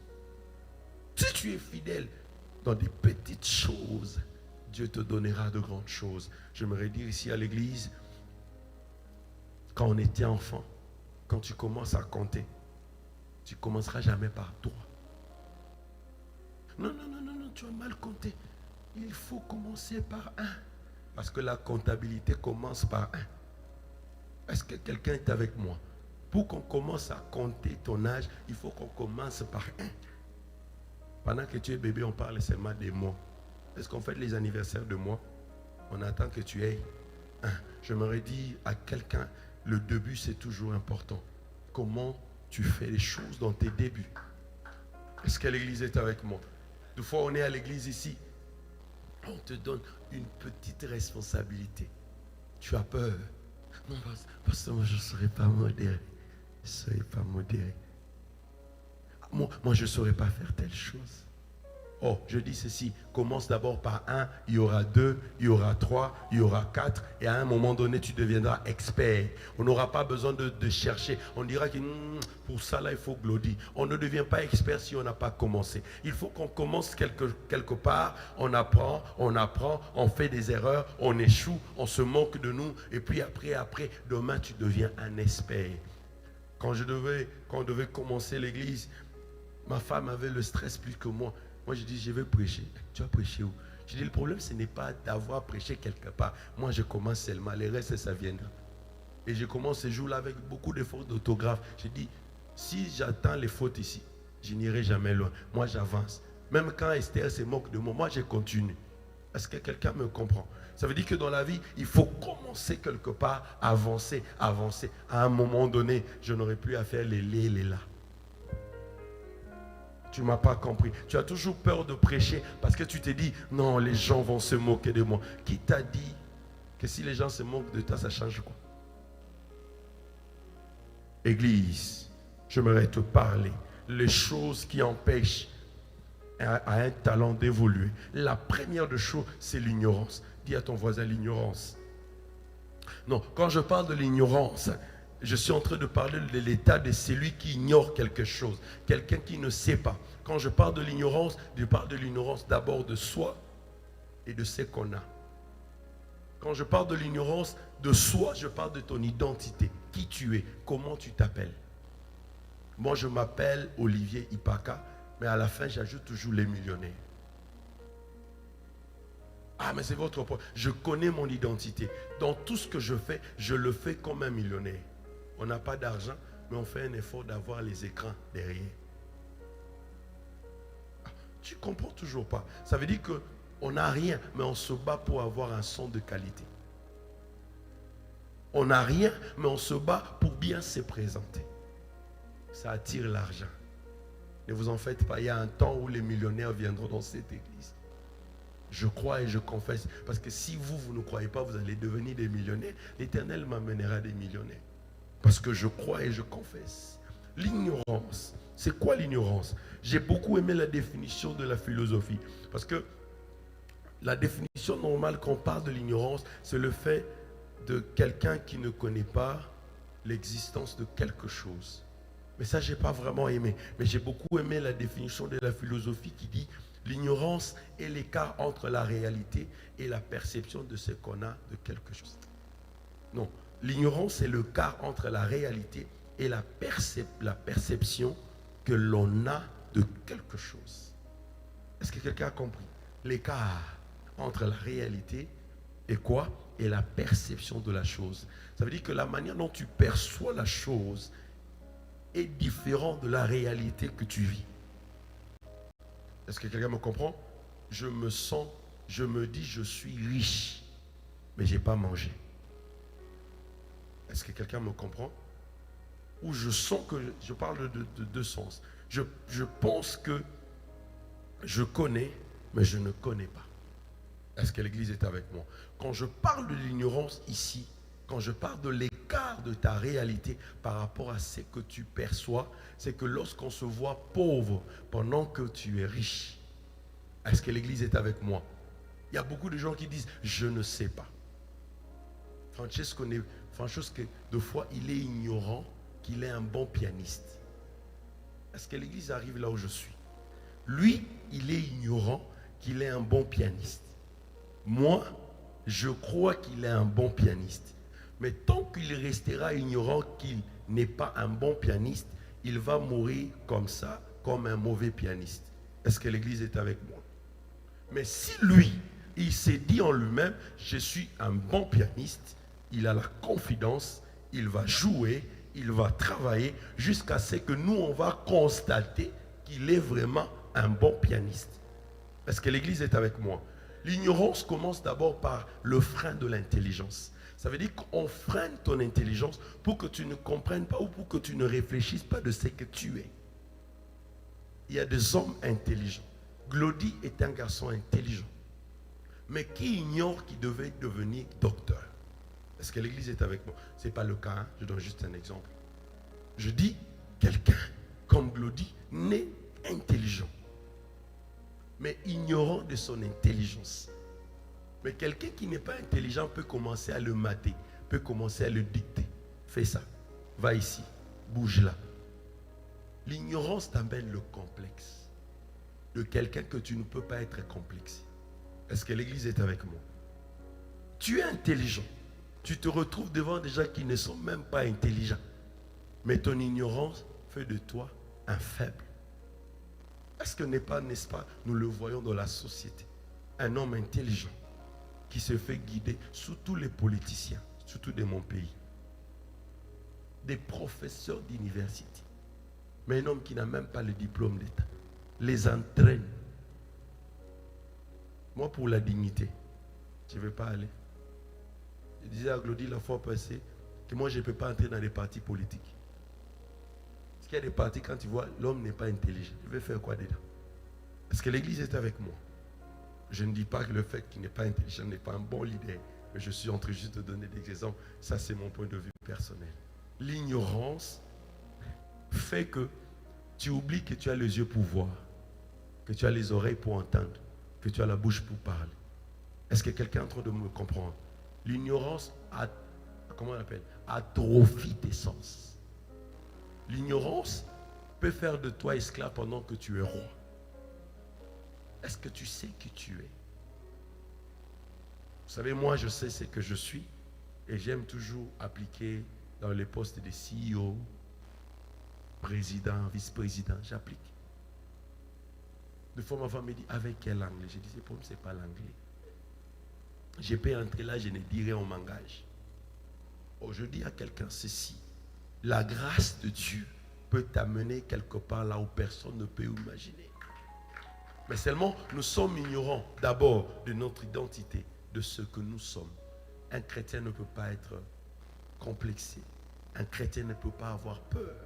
Si tu es fidèle dans des petites choses, Dieu te donnera de grandes choses. J'aimerais dire ici à l'église, quand on était enfant, quand tu commences à compter, tu ne commenceras jamais par toi. Non, tu as mal compté. Il faut commencer par 1. Parce que la comptabilité commence par 1. Est-ce que quelqu'un est avec moi? Pour qu'on commence à compter ton âge, il faut qu'on commence par 1. Pendant que tu es bébé, on parle seulement des mois. Est-ce qu'on fait les anniversaires de mois? On attend que tu aies 1. J'aimerais dire à quelqu'un, le début c'est toujours important. Comment tu fais les choses dans tes débuts? Est-ce que l'église est avec moi? Des fois, on est à l'église ici. On te donne une petite responsabilité. Tu as peur. Non, pasteur, moi, je ne serai pas modéré. Je ne serai pas modéré. Moi, je ne saurais pas faire telle chose. Oh, je dis ceci, commence d'abord par 1, il y aura 2, il y aura 3, il y aura 4, et à un moment donné, tu deviendras expert. On n'aura pas besoin de chercher. On dira que pour ça, là, il faut glody. On ne devient pas expert si on n'a pas commencé. Il faut qu'on commence quelque part, on apprend, on fait des erreurs, on échoue, on se moque de nous, et puis après, demain, tu deviens un expert. Quand on devait commencer l'église, ma femme avait le stress plus que moi. Moi, je dis, je vais prêcher. Tu vas prêcher où? Je dis, le problème, ce n'est pas d'avoir prêché quelque part. Moi, je commence seulement. Le reste, ça viendra. Et je commence ce jour-là avec beaucoup de fautes d'orthographe. Je dis, si j'attends les fautes ici, je n'irai jamais loin. Moi, j'avance. Même quand Esther se moque de moi, moi, je continue. Est-ce que quelqu'un me comprend? Ça veut dire que dans la vie, il faut commencer quelque part, avancer. À un moment donné, je n'aurai plus à faire les là. Tu ne m'as pas compris. Tu as toujours peur de prêcher parce que tu te dis, non, les gens vont se moquer de moi. Qui t'a dit que si les gens se moquent de toi, ça change quoi? Église, j'aimerais te parler. Les choses qui empêchent à un talent d'évoluer. La première des choses, c'est l'ignorance. Dis à ton voisin l'ignorance. Non, quand je parle de l'ignorance, je suis en train de parler de l'état de celui qui ignore quelque chose, quelqu'un qui ne sait pas. Quand je parle de l'ignorance, je parle de l'ignorance d'abord de soi et de ce qu'on a. Quand je parle de l'ignorance de soi, je parle de ton identité, qui tu es, comment tu t'appelles. Moi, je m'appelle Olivier Ipaka, mais à la fin, j'ajoute toujours les millionnaires. Ah, mais c'est votre point. Je connais mon identité. Dans tout ce que je fais, je le fais comme un millionnaire. On n'a pas d'argent, mais on fait un effort d'avoir les écrans derrière. Tu ne comprends toujours pas. Ça veut dire qu'on n'a rien, mais on se bat pour avoir un son de qualité. On n'a rien, mais on se bat pour bien se présenter. Ça attire l'argent. Ne vous en faites pas, il y a un temps où les millionnaires viendront dans cette église. Je crois et je confesse. Parce que si vous ne croyez pas, vous allez devenir des millionnaires. L'Éternel m'amènera des millionnaires. Parce que je crois et je confesse. L'ignorance. C'est quoi l'ignorance? J'ai beaucoup aimé la définition de la philosophie. Parce que la définition normale quand on parle de l'ignorance, c'est le fait de quelqu'un qui ne connaît pas l'existence de quelque chose. Mais ça, je n'ai pas vraiment aimé. Mais j'ai beaucoup aimé la définition de la philosophie qui dit l'ignorance est l'écart entre la réalité et la perception de ce qu'on a de quelque chose. Non. L'ignorance est l'écart entre la réalité et la perception que l'on a de quelque chose. Est-ce que quelqu'un a compris? L'écart entre la réalité et quoi? Et la perception de la chose. Ça veut dire que la manière dont tu perçois la chose est différente de la réalité que tu vis. Est-ce que quelqu'un me comprend? Je me dis je suis riche, mais je n'ai pas mangé. Est-ce que quelqu'un me comprend? Ou je sens que, je parle de deux sens. Je pense que je connais, mais je ne connais pas. Est-ce que l'église est avec moi? Quand je parle de l'ignorance ici, quand je parle de l'écart de ta réalité par rapport à ce que tu perçois, c'est que lorsqu'on se voit pauvre pendant que tu es riche, est-ce que l'église est avec moi? Il y a beaucoup de gens qui disent, je ne sais pas. Francesco, deux fois, il est ignorant qu'il est un bon pianiste. Est-ce que l'église arrive là où je suis? Lui, il est ignorant qu'il est un bon pianiste. Moi, je crois qu'il est un bon pianiste. Mais tant qu'il restera ignorant qu'il n'est pas un bon pianiste, il va mourir comme ça, comme un mauvais pianiste. Est-ce que l'église est avec moi? Mais si lui, il s'est dit en lui-même, je suis un bon pianiste, il a la confidence, il va jouer, il va travailler jusqu'à ce que nous, on va constater qu'il est vraiment un bon pianiste. Est-ce que l'église est avec moi? L'ignorance commence d'abord par le frein de l'intelligence. Ça veut dire qu'on freine ton intelligence pour que tu ne comprennes pas ou pour que tu ne réfléchisses pas de ce que tu es. il y a des hommes intelligents. Glody est un garçon intelligent, mais qui ignore qu'il devait devenir docteur. Est-ce que l'église est avec moi? Ce n'est pas le cas, hein? Je donne juste un exemple. Je dis, quelqu'un comme Glody n'est intelligent, mais ignorant de son intelligence. Mais quelqu'un qui n'est pas intelligent peut commencer à le mater, peut commencer à le dicter. Fais ça, va ici, bouge là. L'ignorance t'amène le complexe de quelqu'un que tu ne peux pas être complexé. Est-ce que l'église est avec moi? Tu es intelligent. Tu te retrouves devant des gens qui ne sont même pas intelligents. Mais ton ignorance fait de toi un faible. Est-ce que n'est-ce pas, nous le voyons dans la société, un homme intelligent qui se fait guider, surtout les politiciens, surtout de mon pays, des professeurs d'université, mais un homme qui n'a même pas le diplôme d'État, les entraîne. Moi, pour la dignité, je ne vais pas aller. Je disais à Glody la fois passée que moi, je ne peux pas entrer dans les partis politiques. Parce qu'il y a des partis, quand tu vois, l'homme n'est pas intelligent. Je vais faire quoi dedans? Est-ce que l'église est avec moi? Je ne dis pas que le fait qu'il n'est pas intelligent n'est pas un bon leader. Mais je suis en train juste de donner des exemples. Ça, c'est mon point de vue personnel. L'ignorance fait que tu oublies que tu as les yeux pour voir, que tu as les oreilles pour entendre, que tu as la bouche pour parler. Est-ce que quelqu'un est en train de me comprendre? L'ignorance atrophie tes sens. L'ignorance peut faire de toi esclave pendant que tu es roi. Est-ce que tu sais qui tu es? Vous savez, moi, je sais ce que je suis et j'aime toujours appliquer dans les postes de CEO, président, vice-président. J'applique. Des fois, ma femme me dit, avec quel anglais? Je dis, c'est pour moi, ce n'est pas l'anglais. Je peux entrer là, je ne dirai on m'engage. Oh, je dis à quelqu'un ceci, la grâce de Dieu peut t'amener quelque part là où personne ne peut imaginer. Mais seulement, nous sommes ignorants d'abord de notre identité, de ce que nous sommes. Un chrétien ne peut pas être complexé. Un chrétien ne peut pas avoir peur.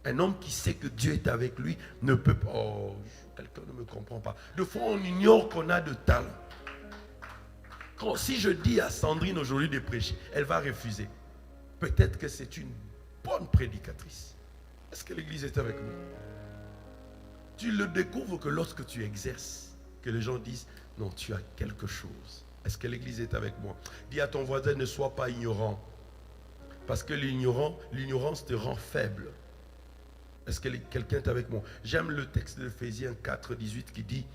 Un homme qui sait que Dieu est avec lui ne peut pas... Oh, quelqu'un ne me comprend pas. Des fois, on ignore qu'on a de talent. Si je dis à Sandrine aujourd'hui de prêcher, elle va refuser. Peut-être que c'est une bonne prédicatrice. Est-ce que l'église est avec nous? Tu le découvres que lorsque tu exerces, que les gens disent, non, tu as quelque chose. Est-ce que l'église est avec moi? Dis à ton voisin, ne sois pas ignorant. Parce que l'ignorance te rend faible. Est-ce que quelqu'un est avec moi? J'aime le texte de Ephésiens 4, 18 qui dit,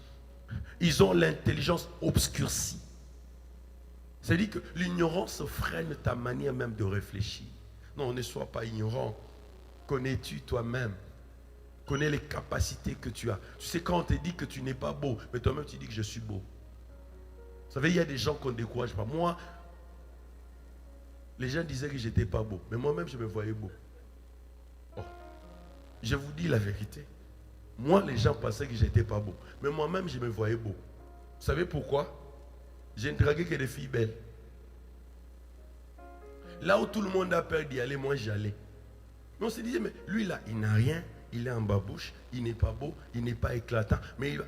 ils ont l'intelligence obscurcie. C'est-à-dire que l'ignorance freine ta manière même de réfléchir. Non, ne sois pas ignorant. Connais-tu toi-même? Connais les capacités que tu as. Tu sais, quand on te dit que tu n'es pas beau, mais toi-même tu dis que je suis beau. Vous savez, il y a des gens qu'on ne décourage pas. Moi, les gens disaient que je n'étais pas beau, mais moi-même je me voyais beau. Oh. Je vous dis la vérité. Moi, les gens pensaient que je n'étais pas beau, mais moi-même je me voyais beau. Vous savez pourquoi? Je ne draguais que des filles belles. Là où tout le monde a peur d'y aller, moi j'y allais. Mais on se disait, mais lui là, il n'a rien, il est en babouche, il n'est pas beau, il n'est pas éclatant. Mais il va...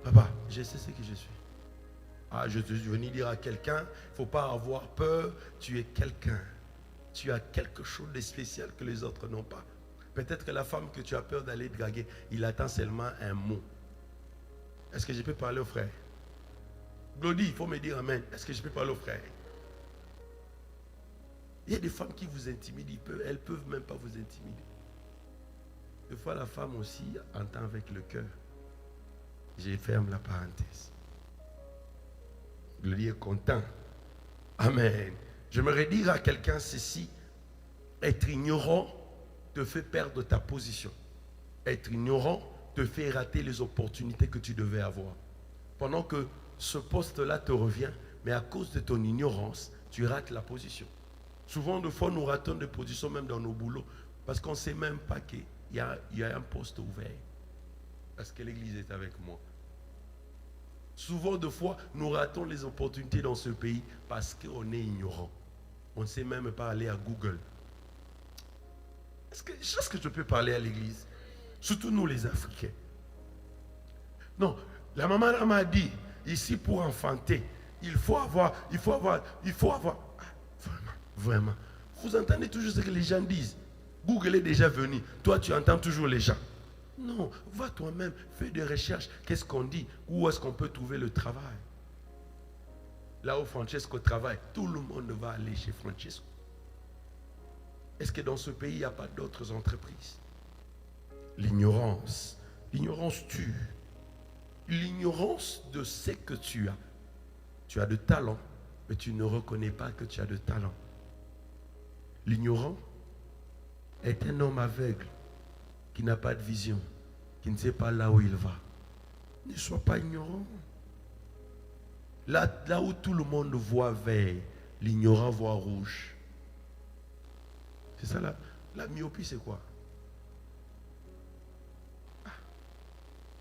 Papa, je sais ce que je suis. Ah, je suis venu dire à quelqu'un, il ne faut pas avoir peur, tu es quelqu'un. Tu as quelque chose de spécial que les autres n'ont pas. Peut-être que la femme que tu as peur d'aller draguer, il attend seulement un mot. Est-ce que je peux parler au frère? Glody, il faut me dire amen. Est-ce que je peux parler au frère? Il y a des femmes qui vous intimident, elles ne peuvent même pas vous intimider. Des fois, la femme aussi entend avec le cœur. Je ferme la parenthèse. Glody est content. Amen. J'aimerais dire à quelqu'un ceci. Être ignorant te fait perdre ta position. Être ignorant te fait rater les opportunités que tu devais avoir. Pendant que ce poste-là te revient, mais à cause de ton ignorance, tu rates la position. Souvent, de fois, nous ratons des positions même dans nos boulots, parce qu'on ne sait même pas qu'il y a un poste ouvert. Est-ce que l'église est avec moi? Souvent, de fois, nous ratons les opportunités dans ce pays parce qu'on est ignorant. On ne sait même pas aller à Google. Est-ce que je peux parler à l'église? Surtout nous les Africains. Non, la maman m'a dit, ici pour enfanter, il faut avoir. Vraiment. Vous entendez toujours ce que les gens disent. Google est déjà venu. Toi, tu entends toujours les gens. Non, va toi-même, fais des recherches. Qu'est-ce qu'on dit? Où est-ce qu'on peut trouver le travail? Là où Francesco travaille, tout le monde va aller chez Francesco. Est-ce que dans ce pays, il n'y a pas d'autres entreprises? L'ignorance. L'ignorance tue. L'ignorance de ce que tu as. Tu as de talent, mais tu ne reconnais pas que tu as de talent. L'ignorant est un homme aveugle qui n'a pas de vision, qui ne sait pas là où il va. Ne sois pas ignorant. Là où tout le monde voit vert, l'ignorant voit rouge. C'est ça la myopie, c'est quoi?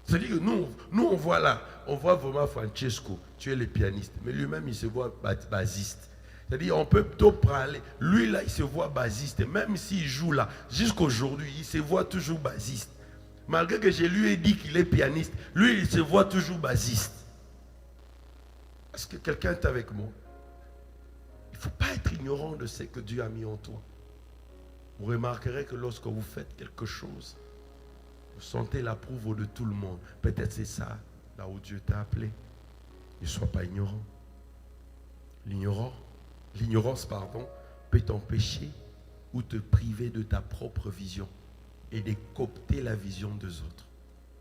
C'est-à-dire que nous on voit là, on voit vraiment Francesco, tu es le pianiste, mais lui-même il se voit bassiste. C'est-à-dire on peut plutôt parler, lui là il se voit bassiste, même s'il joue là, jusqu'aujourd'hui il se voit toujours bassiste. Malgré que je lui ai dit qu'il est pianiste, lui il se voit toujours bassiste. Est-ce que quelqu'un est avec moi? Il ne faut pas être ignorant de ce que Dieu a mis en toi. Vous remarquerez que lorsque vous faites quelque chose, vous sentez l'approuve de tout le monde. Peut-être c'est ça, là où Dieu t'a appelé. Ne sois pas ignorant. L'ignorance, peut t'empêcher ou te priver de ta propre vision et de coopter la vision des autres.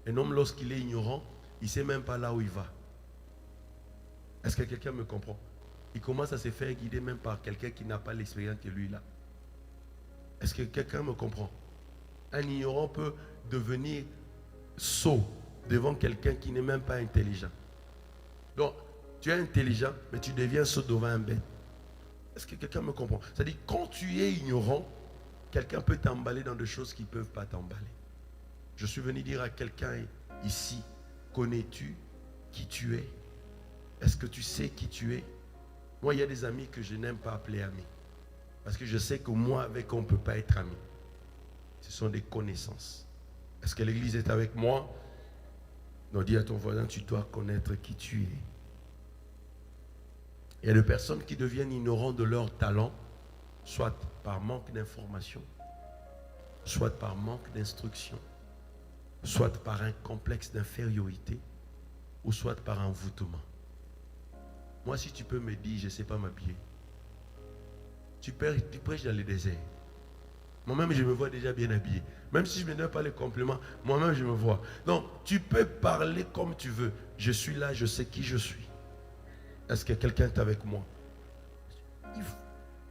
Un homme, lorsqu'il est ignorant, il ne sait même pas là où il va. Est-ce que quelqu'un me comprend? Il commence à se faire guider même par quelqu'un qui n'a pas l'expérience que lui là. Est-ce que quelqu'un me comprend? Un ignorant peut devenir sot devant quelqu'un qui n'est même pas intelligent. Donc, tu es intelligent, mais tu deviens sot devant un bête. Est-ce que quelqu'un me comprend? C'est-à-dire, quand tu es ignorant, quelqu'un peut t'emballer dans des choses qui ne peuvent pas t'emballer. Je suis venu dire à quelqu'un ici, connais-tu qui tu es? Est-ce que tu sais qui tu es? Moi, il y a des amis que je n'aime pas appeler amis. Parce que je sais que moi, avec eux, on ne peut pas être amis. Ce sont des connaissances. Est-ce que l'église est avec moi? Non, dis à ton voisin, tu dois connaître qui tu es. Il y a des personnes qui deviennent ignorantes de leur talent, soit par manque d'information, soit par manque d'instruction, soit par un complexe d'infériorité, ou soit par envoûtement. Moi, si tu peux me dire, je ne sais pas m'habiller, tu prêches dans le désert. Moi-même, je me vois déjà bien habillé. Même si je ne me donne pas les compliments, moi-même, je me vois. Donc, tu peux parler comme tu veux. Je suis là, je sais qui je suis. Est-ce que quelqu'un est avec moi?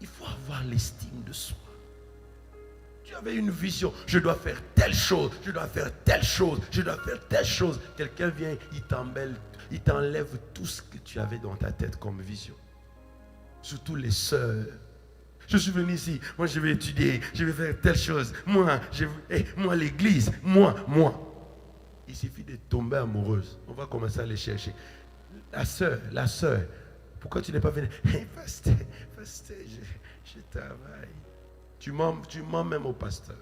Il faut avoir l'estime de soi. Tu avais une vision. Je dois faire telle chose. Je dois faire telle chose. Je dois faire telle chose. Quelqu'un vient, il t'enlève tout ce que tu avais dans ta tête comme vision. Surtout les sœurs. Je suis venu ici, moi je vais étudier, je vais faire telle chose. Moi l'église, moi. Il suffit de tomber amoureuse. On va commencer à les chercher. La sœur, pourquoi tu n'es pas venu? Pasteur, je travaille. Tu mens même au pasteur.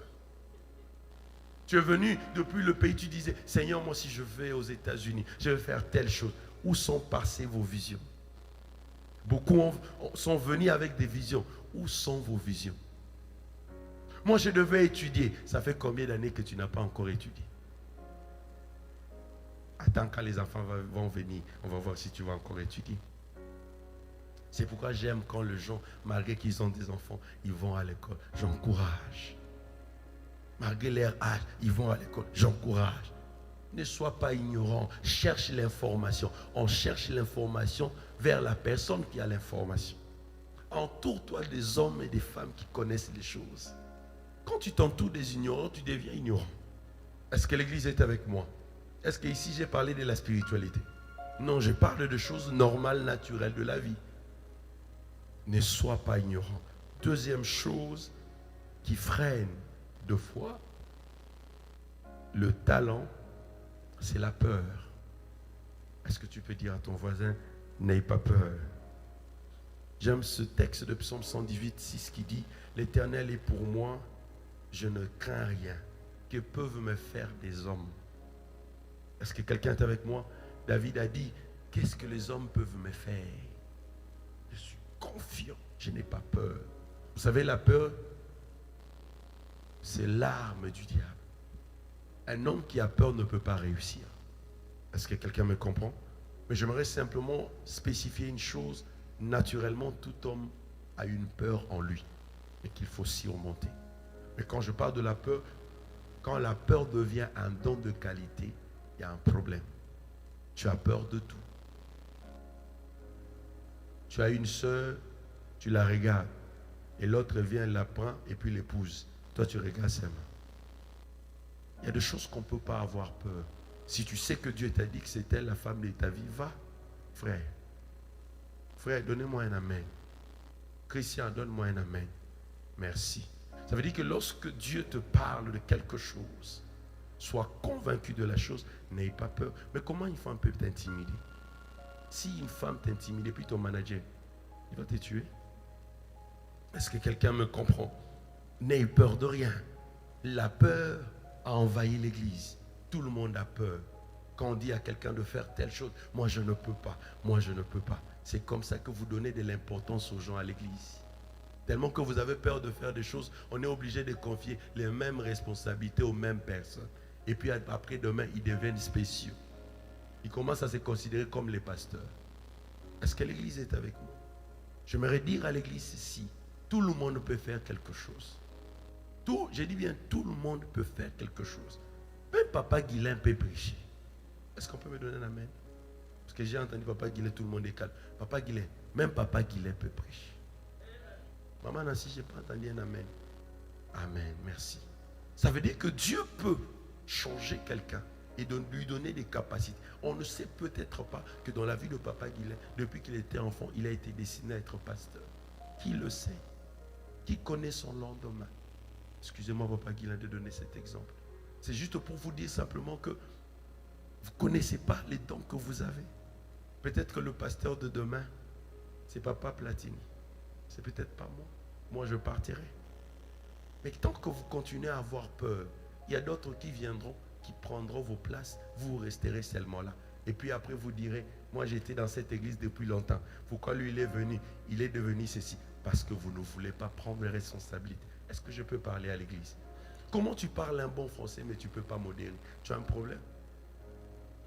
Tu es venu depuis le pays, tu disais, Seigneur, moi si je vais aux États-Unis, je vais faire telle chose. Où sont passées vos visions? Beaucoup sont venus avec des visions. Où sont vos visions? Moi, je devais étudier. Ça fait combien d'années que tu n'as pas encore étudié? Attends, quand les enfants vont venir, on va voir si tu vas encore étudier. C'est pourquoi j'aime quand les gens, malgré qu'ils ont des enfants, ils vont à l'école. J'encourage. Malgré leur âge, ils vont à l'école. J'encourage. Ne sois pas ignorant. Cherche l'information. On cherche l'information vers la personne qui a l'information. Entoure-toi des hommes et des femmes qui connaissent les choses. Quand tu t'entoures des ignorants, tu deviens ignorant. Est-ce que l'église est avec moi? Est-ce que ici j'ai parlé de la spiritualité? Non, je parle de choses normales, naturelles de la vie. Ne sois pas ignorant. Deuxième chose qui freine deux fois le talent, c'est la peur. Est-ce que tu peux dire à ton voisin, n'aie pas peur? J'aime ce texte de Psaume 118, 6 qui dit, l'Éternel est pour moi, je ne crains rien. Que peuvent me faire des hommes? Est-ce que quelqu'un est avec moi? David a dit, qu'est-ce que les hommes peuvent me faire? Je suis confiant, je n'ai pas peur. Vous savez, la peur, c'est l'arme du diable. Un homme qui a peur ne peut pas réussir. Est-ce que quelqu'un me comprend? Mais j'aimerais simplement spécifier une chose. Naturellement, tout homme a une peur en lui et qu'il faut surmonter. Mais quand je parle de la peur, quand la peur devient un don de qualité, il y a un problème. Tu as peur de tout. Tu as une soeur, tu la regardes, et l'autre vient, la prend, et puis l'épouse. Toi, tu regardes sa main. Il y a des choses qu'on ne peut pas avoir peur. Si tu sais que Dieu t'a dit que c'est elle la femme de ta vie, va, frère. Frère, donnez-moi un amen. Christian, donne-moi un amen. Merci. Ça veut dire que lorsque Dieu te parle de quelque chose, sois convaincu de la chose, n'aie pas peur. Mais comment une femme peut t'intimider? Si une femme t'intimide, puis ton manager, il va te tuer. Est-ce que quelqu'un me comprend? N'aie peur de rien. La peur a envahi l'église. Tout le monde a peur. Quand on dit à quelqu'un de faire telle chose, moi je ne peux pas, moi je ne peux pas. C'est comme ça que vous donnez de l'importance aux gens à l'église. Tellement que vous avez peur de faire des choses, on est obligé de confier les mêmes responsabilités aux mêmes personnes. Et puis après demain, ils deviennent spéciaux. Ils commencent à se considérer comme les pasteurs. Est-ce que l'église est avec nous? J'aimerais dire à l'église ceci. Tout le monde peut faire quelque chose. Je dis bien, tout le monde peut faire quelque chose. Même Papa Guilain peut prêcher. Est-ce qu'on peut me donner un amen? Parce que j'ai entendu Papa Guilain, tout le monde est calme. Papa Guilain, même Papa Guilain peut prêcher. Maman Nancy, je n'ai pas entendu un amen. Amen, merci. Ça veut dire que Dieu peut changer quelqu'un et lui donner des capacités. On ne sait peut-être pas que dans la vie de Papa Guilain, depuis qu'il était enfant, il a été destiné à être pasteur. Qui le sait? Qui connaît son lendemain? Excusez-moi, Papa Guilain, de donner cet exemple. C'est juste pour vous dire simplement que vous ne connaissez pas les dons que vous avez. Peut-être que le pasteur de demain, c'est Papa Platini. C'est peut-être pas moi. Moi, je partirai. Mais tant que vous continuez à avoir peur, il y a d'autres qui viendront, qui prendront vos places. Vous resterez seulement là. Et puis après, vous direz, moi, j'étais dans cette église depuis longtemps. Pourquoi lui, il est venu? Il est devenu ceci. Parce que vous ne voulez pas prendre les responsabilités. Est-ce que je peux parler à l'église? Comment tu parles un bon français, mais tu ne peux pas modérer? Tu as un problème?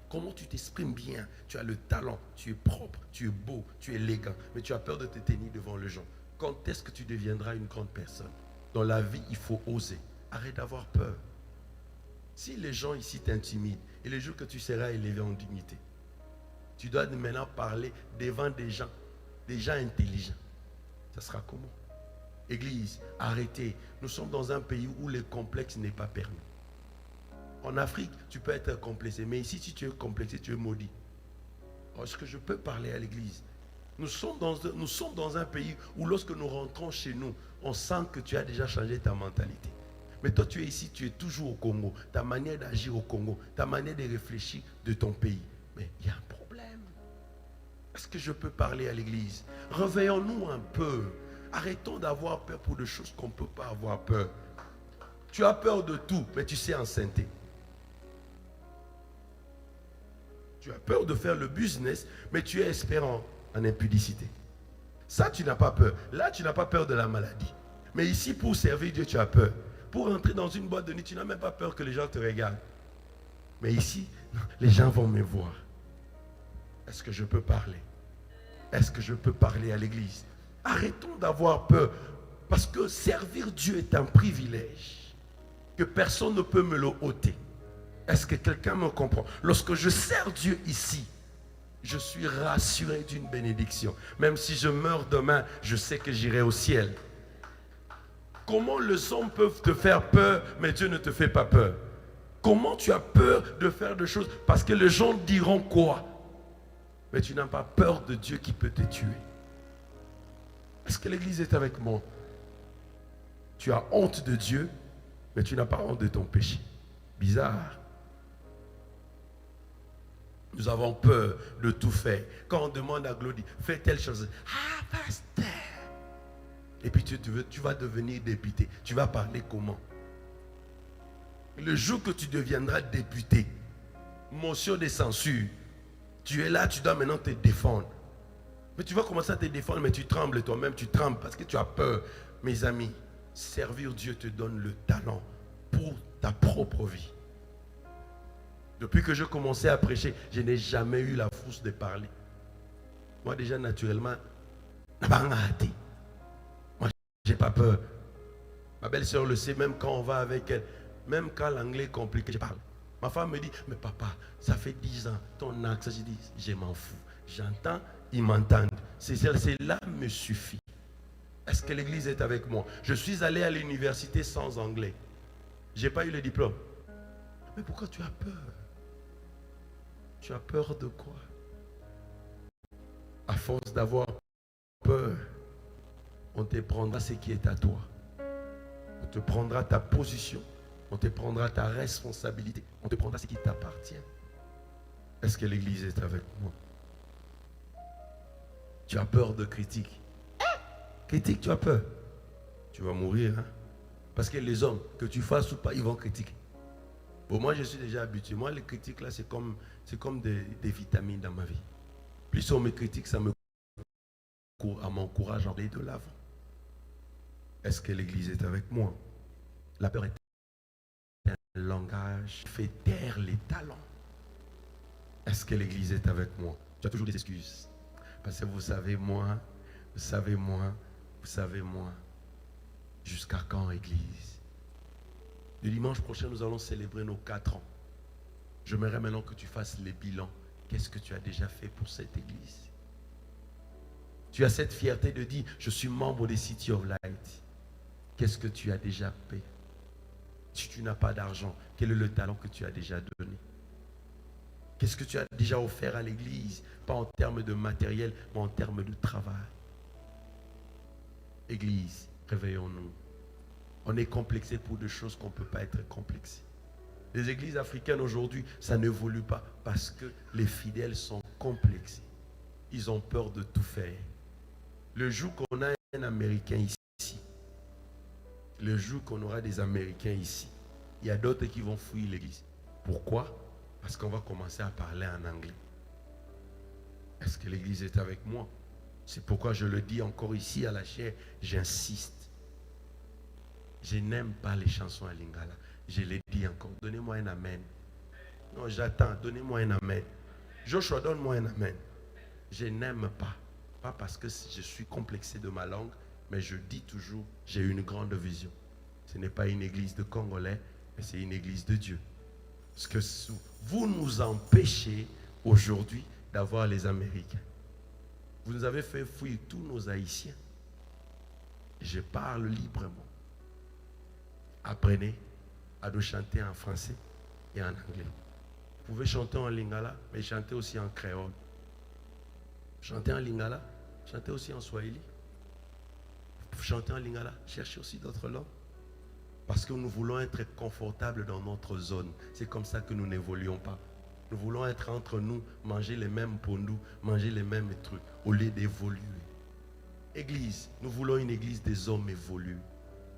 Comment tu t'exprimes bien? Tu as le talent, tu es propre, tu es beau, tu es élégant, mais tu as peur de te tenir devant les gens. Quand est-ce que tu deviendras une grande personne? Dans la vie, il faut oser. Arrête d'avoir peur. Si les gens ici t'intimident, et le jour que tu seras élevé en dignité, tu dois maintenant parler devant des gens intelligents. Ça sera comment? Église, arrêtez. Nous sommes dans un pays où le complexe n'est pas permis. En Afrique, tu peux être complexé, mais ici, si tu es complexé, tu es maudit. Est-ce que je peux parler à l'église? Nous sommes dans un pays où lorsque nous rentrons chez nous, on sent que tu as déjà changé ta mentalité. Mais toi, tu es ici, tu es toujours au Congo. Ta manière d'agir au Congo, ta manière de réfléchir de ton pays. Mais il y a un problème. Est-ce que je peux parler à l'église? Réveillons-nous un peu. Arrêtons d'avoir peur pour des choses qu'on ne peut pas avoir peur. Tu as peur de tout, mais tu sais enceinter. Tu as peur de faire le business, mais tu es espérant en impudicité. Ça, tu n'as pas peur. Là, tu n'as pas peur de la maladie. Mais ici, pour servir Dieu, tu as peur. Pour entrer dans une boîte de nuit, tu n'as même pas peur que les gens te regardent. Mais ici, les gens vont me voir. Est-ce que je peux parler? Est-ce que je peux parler à l'église? Arrêtons d'avoir peur. Parce que servir Dieu est un privilège que personne ne peut me le ôter. Est-ce que quelqu'un me comprend? Lorsque je sers Dieu ici, je suis rassuré d'une bénédiction. Même si je meurs demain, je sais que j'irai au ciel. Comment les hommes peuvent te faire peur, mais Dieu ne te fait pas peur? Comment tu as peur de faire des choses? Parce que les gens diront quoi? Mais tu n'as pas peur de Dieu qui peut te tuer. Est-ce que l'église est avec moi? Tu as honte de Dieu, mais tu n'as pas honte de ton péché. Bizarre. Nous avons peur de tout faire. Quand on demande à Glody, fais telle chose. Ah, pasteur. Et puis tu vas devenir député. Tu vas parler comment? Le jour que tu deviendras député, motion de censure. Tu es là, tu dois maintenant te défendre. Mais tu vas commencer à te défendre, mais tu trembles toi-même, tu trembles parce que tu as peur. Mes amis, servir Dieu te donne le talent pour ta propre vie. Depuis que je commençais à prêcher, je n'ai jamais eu la force de parler. Moi déjà naturellement, moi j'ai pas peur. Ma belle-sœur le sait, même quand on va avec elle, même quand l'anglais est compliqué, je parle. Ma femme me dit, mais papa, ça fait 10 ans, ton accent, je dis, je m'en fous. J'entends, ils m'entendent. Cela me suffit. Est-ce que l'église est avec moi? Je suis allé à l'université sans anglais. Je n'ai pas eu le diplôme. Mais pourquoi tu as peur? Tu as peur de quoi? À force d'avoir peur, on te prendra ce qui est à toi. On te prendra ta position. On te prendra ta responsabilité. On te prendra ce qui t'appartient. Est-ce que l'église est avec moi? Tu as peur de critique. Critique, tu as peur. Tu vas mourir. Hein? Parce que les hommes, que tu fasses ou pas, ils vont critiquer. Bon, moi, je suis déjà habitué. Moi, les critiques, là, c'est comme des vitamines dans ma vie. Plus on me critique, ça m'encourage à aller de l'avant. Est-ce que l'église est avec moi? La peur est un langage qui fait taire les talents. Est-ce que l'église est avec moi? Tu as toujours des excuses. Parce que vous savez moi, jusqu'à quand, église? Le dimanche prochain, nous allons célébrer nos 4 ans. J'aimerais maintenant que tu fasses les bilans. Qu'est-ce que tu as déjà fait pour cette église? Tu as cette fierté de dire, je suis membre des City of Light. Qu'est-ce que tu as déjà fait? Si tu n'as pas d'argent, quel est le talent que tu as déjà donné? Qu'est-ce que tu as déjà offert à l'église? Pas en termes de matériel, mais en termes de travail. Église, réveillons-nous. On est complexé pour des choses qu'on ne peut pas être complexé. Les églises africaines aujourd'hui, ça n'évolue pas parce que les fidèles sont complexés. Ils ont peur de tout faire. Le jour qu'on a un Américain ici, le jour qu'on aura des Américains ici, il y a d'autres qui vont fuir l'église. Pourquoi? Parce qu'on va commencer à parler en anglais. Est-ce que l'église est avec moi? C'est pourquoi je le dis encore ici à la chair, j'insiste. Je n'aime pas les chansons à lingala. Je l'ai dit encore. Donnez-moi un amen. Non, j'attends. Donnez-moi un amen. Joshua, donne-moi un amen. Je n'aime pas. Pas parce que je suis complexé de ma langue, mais je dis toujours, j'ai une grande vision. Ce n'est pas une église de Congolais, mais c'est une église de Dieu. Parce que vous nous empêchez aujourd'hui d'avoir les Américains. Vous nous avez fait fuir tous nos Haïtiens. Je parle librement. Apprenez à nous chanter en français et en anglais. Vous pouvez chanter en lingala, mais chantez aussi en créole. Chantez en lingala, chantez aussi en swahili. Vous chantez en lingala, cherchez aussi d'autres langues. Parce que nous voulons être confortables dans notre zone. C'est comme ça que nous n'évoluons pas. Nous voulons être entre nous, manger les mêmes pondous, manger les mêmes trucs, au lieu d'évoluer. Église, nous voulons une église des hommes évolués.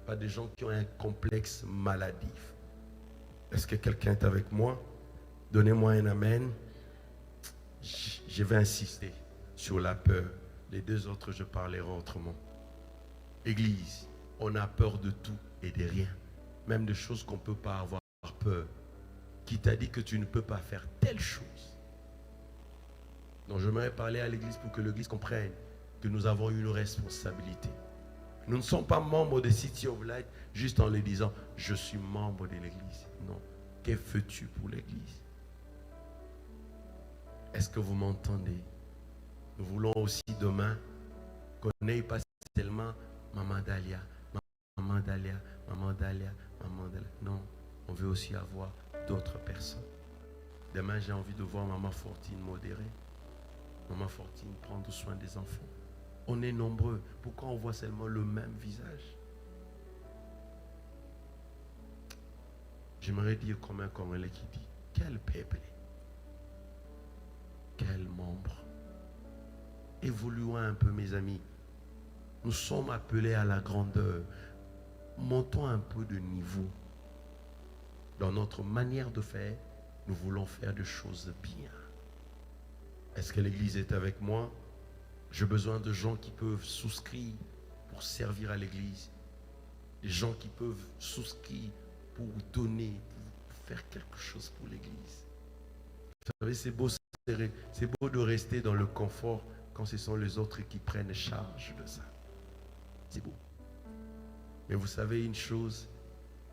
Pas des gens qui ont un complexe maladif. Est-ce que quelqu'un est avec moi? Donnez-moi un amen. Je vais insister sur la peur. Les deux autres, je parlerai autrement. Église, on a peur de tout et de rien. Même de choses qu'on ne peut pas avoir peur. Qui t'a dit que tu ne peux pas faire telle chose? Donc j'aimerais parler à l'église pour que l'église comprenne que nous avons une responsabilité. Nous ne sommes pas membres de City of Light juste en le disant « Je suis membre de l'église ». Non. Que fais-tu pour l'église? Est-ce que vous m'entendez? Nous voulons aussi demain qu'on n'ait pas seulement Maman Dalia, Maman Dalia, Maman Dalia, Maman Dalia. Non, on veut aussi avoir d'autres personnes. Demain, j'ai envie de voir Maman Fortine modérer. Maman Fortine prendre soin des enfants. On est nombreux. Pourquoi on voit seulement le même visage? J'aimerais dire comme un Congolais qui dit, quel peuple, quel membre. Évoluons un peu, mes amis. Nous sommes appelés à la grandeur. Montons un peu de niveau dans notre manière de faire, Nous voulons faire des choses bien. Est-ce que l'Église est avec moi? J'ai besoin de gens qui peuvent souscrire pour servir à l'Église. Des gens qui peuvent souscrire pour donner, pour faire quelque chose pour l'Église. Vous savez, c'est beau de rester dans le confort quand ce sont les autres qui prennent charge de ça. C'est beau. Mais vous savez une chose,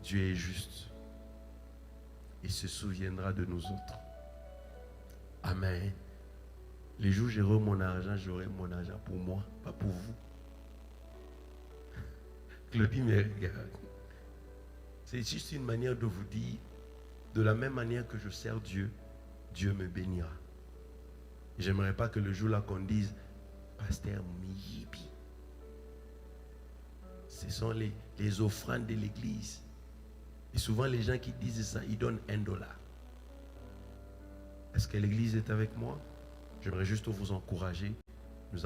Dieu est juste. Il se souviendra de nous autres. Amen. Les jours où j'aurai mon argent pour moi, pas pour vous. Claudie me regarde. C'est juste une manière de vous dire, de la même manière que je sers Dieu, Dieu me bénira. J'aimerais pas que le jour là qu'on dise, Pasteur Miyibi. Ce sont les offrandes de l'église. Et souvent les gens qui disent ça, ils donnent $1. Est-ce que l'église est avec moi? J'aimerais juste vous encourager. Nous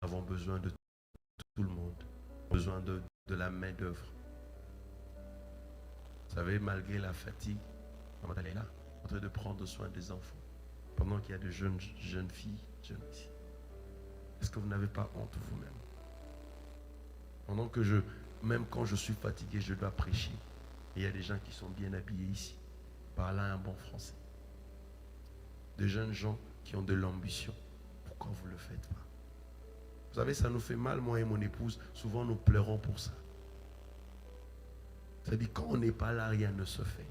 avons besoin de tout le monde. Besoin de la main d'œuvre. Vous savez, malgré la fatigue, maman elle est là, en train de prendre soin des enfants. Pendant qu'il y a de jeunes filles, jeunes ici. Est-ce que vous n'avez pas honte vous-même? Pendant que même quand je suis fatigué, je dois prêcher. Et il y a des gens qui sont bien habillés ici, parlant un bon français. De jeunes gens qui ont de l'ambition. Pourquoi vous ne le faites pas? Vous savez, ça nous fait mal, moi et mon épouse. Souvent, nous pleurons pour ça. C'est-à-dire, quand on n'est pas là, rien ne se fait.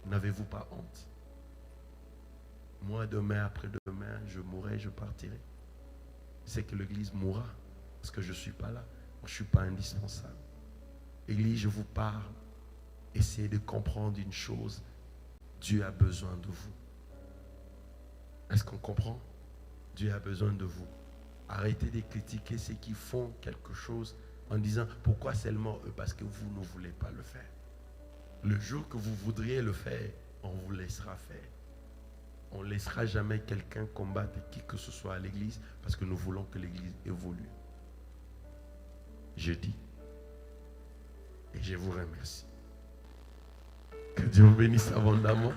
N'avez-vous pas honte? Moi, demain, après-demain, je mourrai, je partirai. C'est que l'église mourra parce que je ne suis pas là. Je ne suis pas indispensable. Église, je vous parle. Essayez de comprendre une chose. Dieu a besoin de vous. Est-ce qu'on comprend? Dieu a besoin de vous. Arrêtez de critiquer ceux qui font quelque chose en disant pourquoi seulement eux? Parce que vous ne voulez pas le faire. Le jour que vous voudriez le faire, on vous laissera faire. On ne laissera jamais quelqu'un combattre qui que ce soit à l'église parce que nous voulons que l'église évolue. Je dis et je vous remercie. Que Dieu vous bénisse abondamment.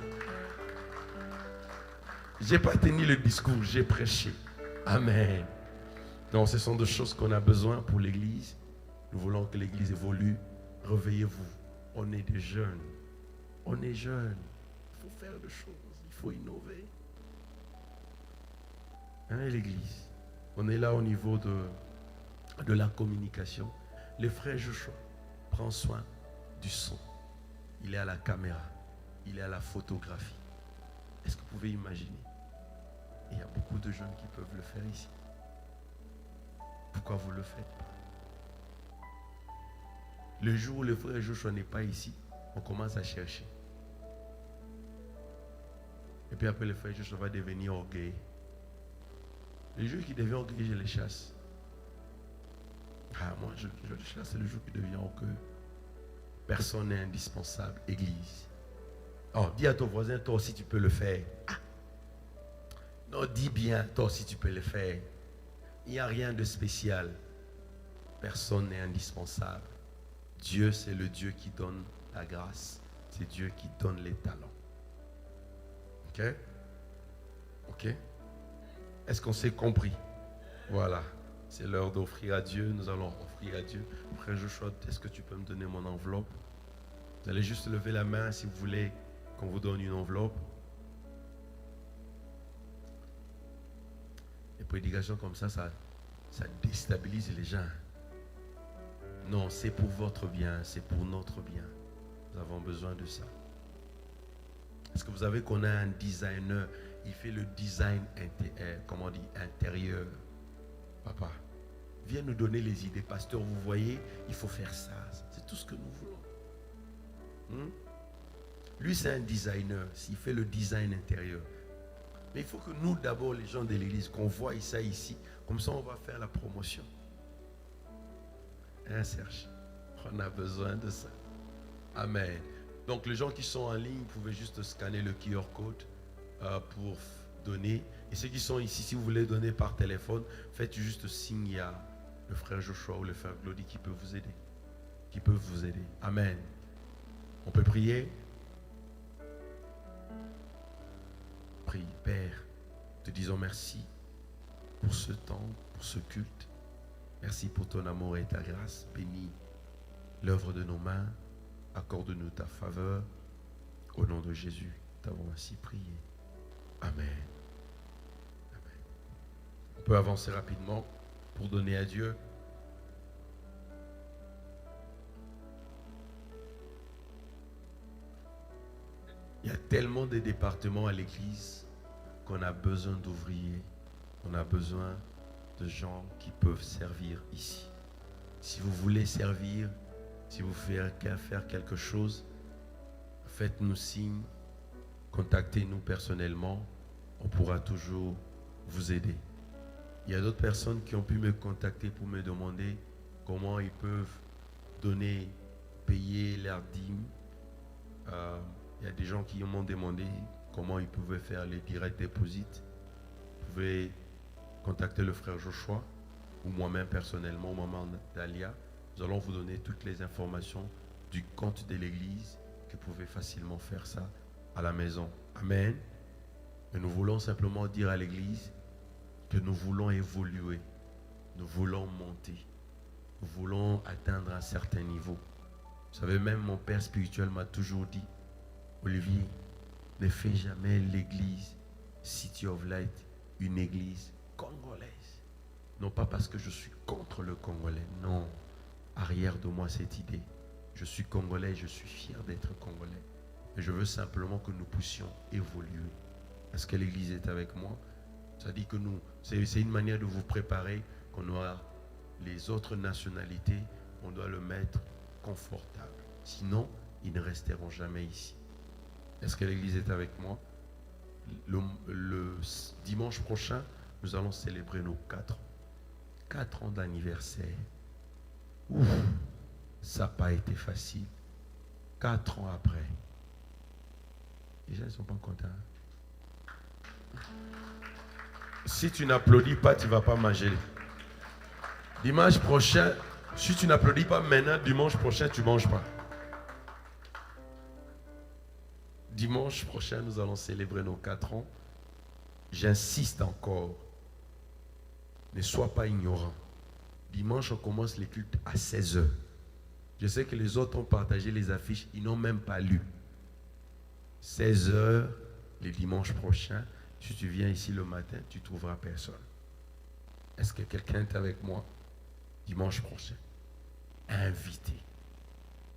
Je n'ai pas tenu le discours, j'ai prêché. Amen. Donc ce sont des choses qu'on a besoin pour l'église. Nous voulons que l'église évolue. Réveillez-vous. On est des jeunes. On est jeunes. Il faut faire des choses. Il faut innover. Hein, l'église. On est là au niveau de la communication. Le frère Joshua prend soin du son. Il est à la caméra. Il est à la photographie. Est-ce que vous pouvez imaginer? Il y a beaucoup de jeunes qui peuvent le faire ici. Pourquoi vous ne le faites pas? Le jour où le frère Joshua n'est pas ici, on commence à chercher. Et puis après, le frère Joshua va devenir orgueilleux. Le jour qui devient orgueilleux, je le chasse. Ah, moi, je le chasse, c'est le jour qui devient orgueilleux. Personne n'est indispensable, église. Oh, dis à ton voisin, toi aussi tu peux le faire. Ah. Non, dis bien, toi aussi tu peux le faire. Il n'y a rien de spécial. Personne n'est indispensable. Dieu, c'est le Dieu qui donne la grâce. C'est Dieu qui donne les talents. Ok? Ok? Est-ce qu'on s'est compris? Voilà. C'est l'heure d'offrir à Dieu. Nous allons offrir à Dieu. Frère Joshua, est-ce que tu peux me donner mon enveloppe? Vous allez juste lever la main si vous voulez qu'on vous donne une enveloppe. Les prédications comme ça déstabilise les gens. Non, c'est pour votre bien, c'est pour notre bien. Nous avons besoin de ça. Est-ce que vous savez qu'on a un designer? Il fait le design intérieur. Papa, viens nous donner les idées. Pasteur, vous voyez, il faut faire ça. C'est tout ce que nous voulons. Lui, c'est un designer. Il fait le design intérieur. Mais il faut que nous, d'abord, les gens de l'église, qu'on voie ça ici. Comme ça, on va faire la promotion. Hein, Serge? On a besoin de ça. Amen. Donc, les gens qui sont en ligne, vous pouvez juste scanner le QR code pour donner. Et ceux qui sont ici, si vous voulez donner par téléphone, faites juste signe. Il y a le frère Joshua ou le frère Glody qui peut vous aider. Qui peuvent vous aider. Amen. On peut prier? prie, Père, te disons merci pour ce temps, pour ce culte. Merci pour ton amour et ta grâce. Bénis l'œuvre de nos mains. Accorde-nous ta faveur. Au nom de Jésus, t'avons ainsi prié. Amen. Amen. On peut avancer rapidement pour donner à Dieu. Il y a tellement de départements à l'église qu'on a besoin d'ouvriers, on a besoin de gens qui peuvent servir ici. Si vous voulez servir, si vous voulez faire quelque chose, faites-nous signe, contactez-nous personnellement, on pourra toujours vous aider. Il y a d'autres personnes qui ont pu me contacter pour me demander comment ils peuvent donner, payer leurs dîmes. Il y a des gens qui m'ont demandé comment ils pouvaient faire les direct deposits. Vous pouvez contacter le frère Joshua ou moi-même personnellement, maman Dalia. Nous allons vous donner toutes les informations du compte de l'église, que vous pouvez facilement faire ça à la maison. Amen. Et nous voulons simplement dire à l'église que nous voulons évoluer, nous voulons monter, nous voulons atteindre un certain niveau. Vous savez, même mon père spirituel m'a toujours dit, Olivier, ne fais jamais l'église City of Light une église congolaise. Non pas parce que je suis contre le Congolais, non. Arrière de moi cette idée. Je suis Congolais, je suis fier d'être Congolais. Et je veux simplement que nous puissions évoluer. Est-ce que l'église est avec moi? Ça dit que nous, c'est une manière de vous préparer, qu'on aura les autres nationalités, on doit le mettre confortable. Sinon, ils ne resteront jamais ici. Est-ce que l'église est avec moi? Le dimanche prochain, nous allons célébrer nos 4 ans. 4 ans d'anniversaire. Ouf, ça n'a pas été facile. 4 ans après. Les gens ne sont pas contents. Si tu n'applaudis pas, tu ne vas pas manger. Dimanche prochain, si tu n'applaudis pas maintenant, dimanche prochain, tu ne manges pas. Dimanche prochain, nous allons célébrer nos 4 ans. J'insiste encore. Ne sois pas ignorant. Dimanche, on commence les cultes à 16h. Je sais que les autres ont partagé les affiches, ils n'ont même pas lu. 16h, les dimanches prochains. Si tu viens ici le matin, tu ne trouveras personne. Est-ce que quelqu'un est avec moi dimanche prochain? Invitez.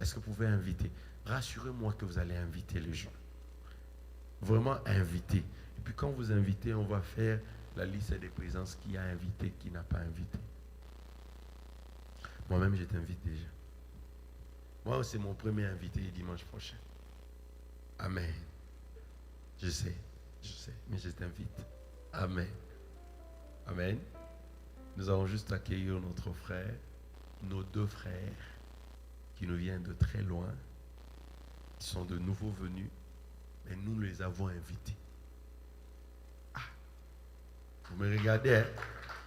Est-ce que vous pouvez inviter? Rassurez-moi que vous allez inviter les gens. Vraiment inviter. Et puis quand vous invitez, on va faire la liste des présences qui a invité, qui n'a pas invité. Moi-même, je t'invite déjà. Moi, c'est mon premier invité dimanche prochain. Amen. Je sais, mais je t'invite. Amen. Amen. Nous allons juste accueillir notre frère, nos 2 frères, qui nous viennent de très loin. Ils sont de nouveaux venus, mais nous les avons invités. Ah, vous me regardez, hein?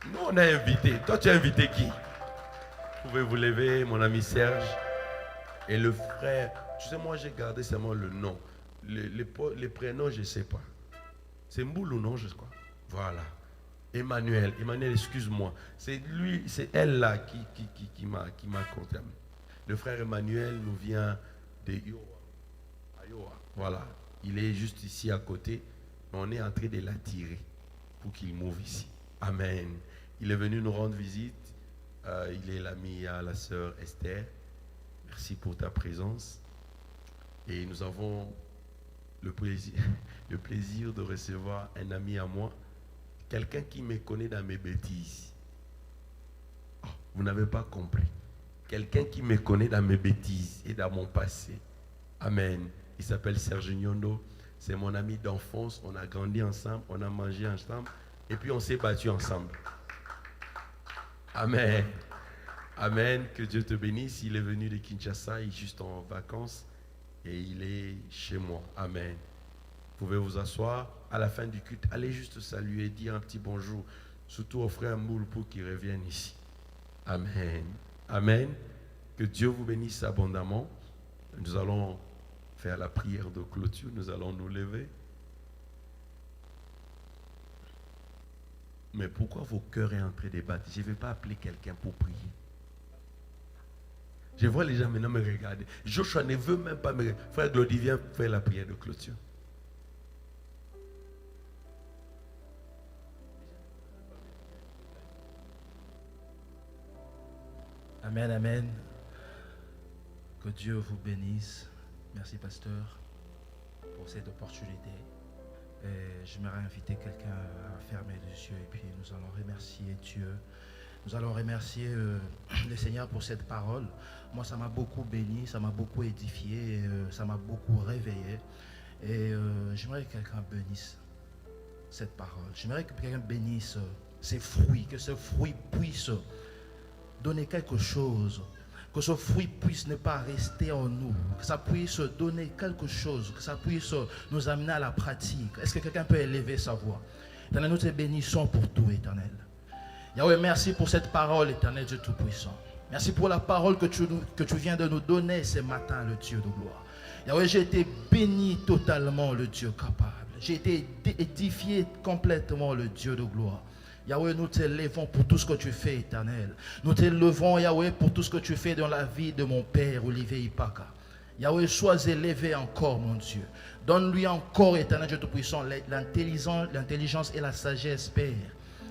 Nous, on a invité. Toi, tu as invité qui? Vous pouvez vous lever, mon ami Serge. Et le frère, tu sais, moi, j'ai gardé seulement le nom. Les prénoms, je ne sais pas. C'est Mboulou, non, je crois. Voilà. Emmanuel, excuse-moi. C'est lui, c'est elle là qui m'a compté. Le frère Emmanuel nous vient de Iowa. Voilà. Il est juste ici à côté. On est en train de l'attirer pour qu'il mouve ici. Amen. Il est venu nous rendre visite. Il est l'ami à la sœur Esther. Merci pour ta présence. Et nous avons le plaisir de recevoir un ami à moi. Quelqu'un qui me connaît dans mes bêtises. Oh, vous n'avez pas compris. Quelqu'un qui me connaît dans mes bêtises et dans mon passé. Amen. Il s'appelle Serge Nyondo. C'est mon ami d'enfance. On a grandi ensemble. On a mangé ensemble. Et puis on s'est battu ensemble. Amen. Amen. Que Dieu te bénisse. Il est venu de Kinshasa. Il est juste en vacances. Et il est chez moi. Amen. Vous pouvez vous asseoir. À la fin du culte, allez juste saluer, dire un petit bonjour. Surtout au frère Moule pour qu'il revienne ici. Amen. Amen. Que Dieu vous bénisse abondamment. Nous allons faire la prière de clôture. Nous allons nous lever. Mais pourquoi vos cœurs sont en train de battre? Je ne vais pas appeler quelqu'un pour prier. Je vois les gens maintenant me regarder. Joshua ne veut même pas me regarder. Frère Glody, viens faire la prière de clôture. Amen, amen. Que Dieu vous bénisse. Merci, pasteur, pour cette opportunité. Et j'aimerais inviter quelqu'un à fermer les yeux et puis nous allons remercier Dieu. Nous allons remercier le Seigneur pour cette parole. Moi, ça m'a beaucoup béni, ça m'a beaucoup édifié, ça m'a beaucoup réveillé. Et j'aimerais que quelqu'un bénisse cette parole. J'aimerais que quelqu'un bénisse ces fruits, que ce fruit puisse donner quelque chose, que ce fruit puisse ne pas rester en nous, que ça puisse donner quelque chose, que ça puisse nous amener à la pratique. Est-ce que quelqu'un peut élever sa voix? Éternel, nous te bénissons pour tout, Éternel. Yahweh, merci pour cette parole, Éternel Dieu Tout-Puissant. Merci pour la parole que tu viens de nous donner ce matin, le Dieu de gloire. Yahweh, j'ai été béni totalement, le Dieu capable. J'ai été édifié complètement, le Dieu de gloire. Yahweh, nous t'élevons pour tout ce que tu fais, Éternel. Nous t'élevons, Yahweh, pour tout ce que tu fais dans la vie de mon Père, Olivier Ipaka. Yahweh, sois élevé encore, mon Dieu. Donne-lui encore, Éternel Dieu Tout-Puissant, l'intelligence et la sagesse, Père.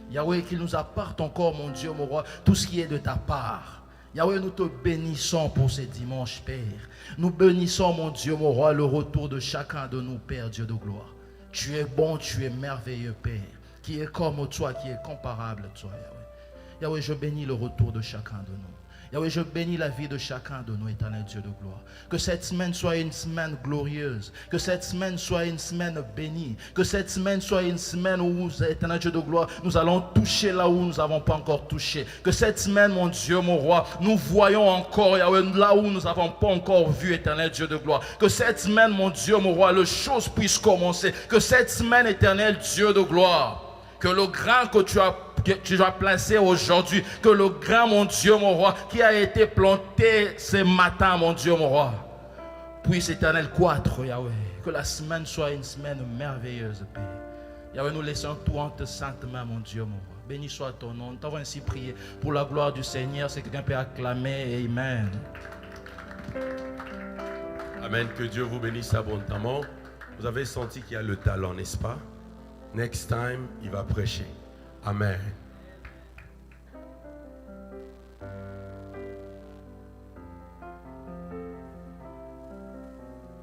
Yahweh, qu'il nous apporte encore, mon Dieu, mon roi, tout ce qui est de ta part. Yahweh, nous te bénissons pour ce dimanche, Père. Nous bénissons, mon Dieu, mon roi, le retour de chacun de nous, Père, Dieu de gloire. Tu es bon, tu es merveilleux, Père. Qui est comme toi, qui est comparable à toi, Yahweh. Yahweh, je bénis le retour de chacun de nous. Yahweh, je bénis la vie de chacun de nous, éternel Dieu de gloire. Que cette semaine soit une semaine glorieuse. Que cette semaine soit une semaine bénie. Que cette semaine soit une semaine où, éternel Dieu de gloire, nous allons toucher là où nous n'avons pas encore touché. Que cette semaine, mon Dieu, mon roi, nous voyons encore, Yahweh, là où nous n'avons pas encore vu, éternel Dieu de gloire. Que cette semaine, mon Dieu, mon roi, les choses puissent commencer. Que cette semaine, éternel Dieu de gloire, que le grain que tu as placé aujourd'hui, que le grain, mon Dieu, mon roi, qui a été planté ce matin, mon Dieu, mon roi, puisse, éternel, croître, Yahweh. Que la semaine soit une semaine merveilleuse, Père. Yahweh, nous laissons tout en tes saintes mains, mon Dieu, mon roi. Béni soit ton nom. Nous t'avons ainsi prié pour la gloire du Seigneur. Si quelqu'un peut acclamer, Amen. Amen. Que Dieu vous bénisse abondamment. Vous avez senti qu'il y a le talent, n'est-ce pas? Next time, il va prêcher. Amen.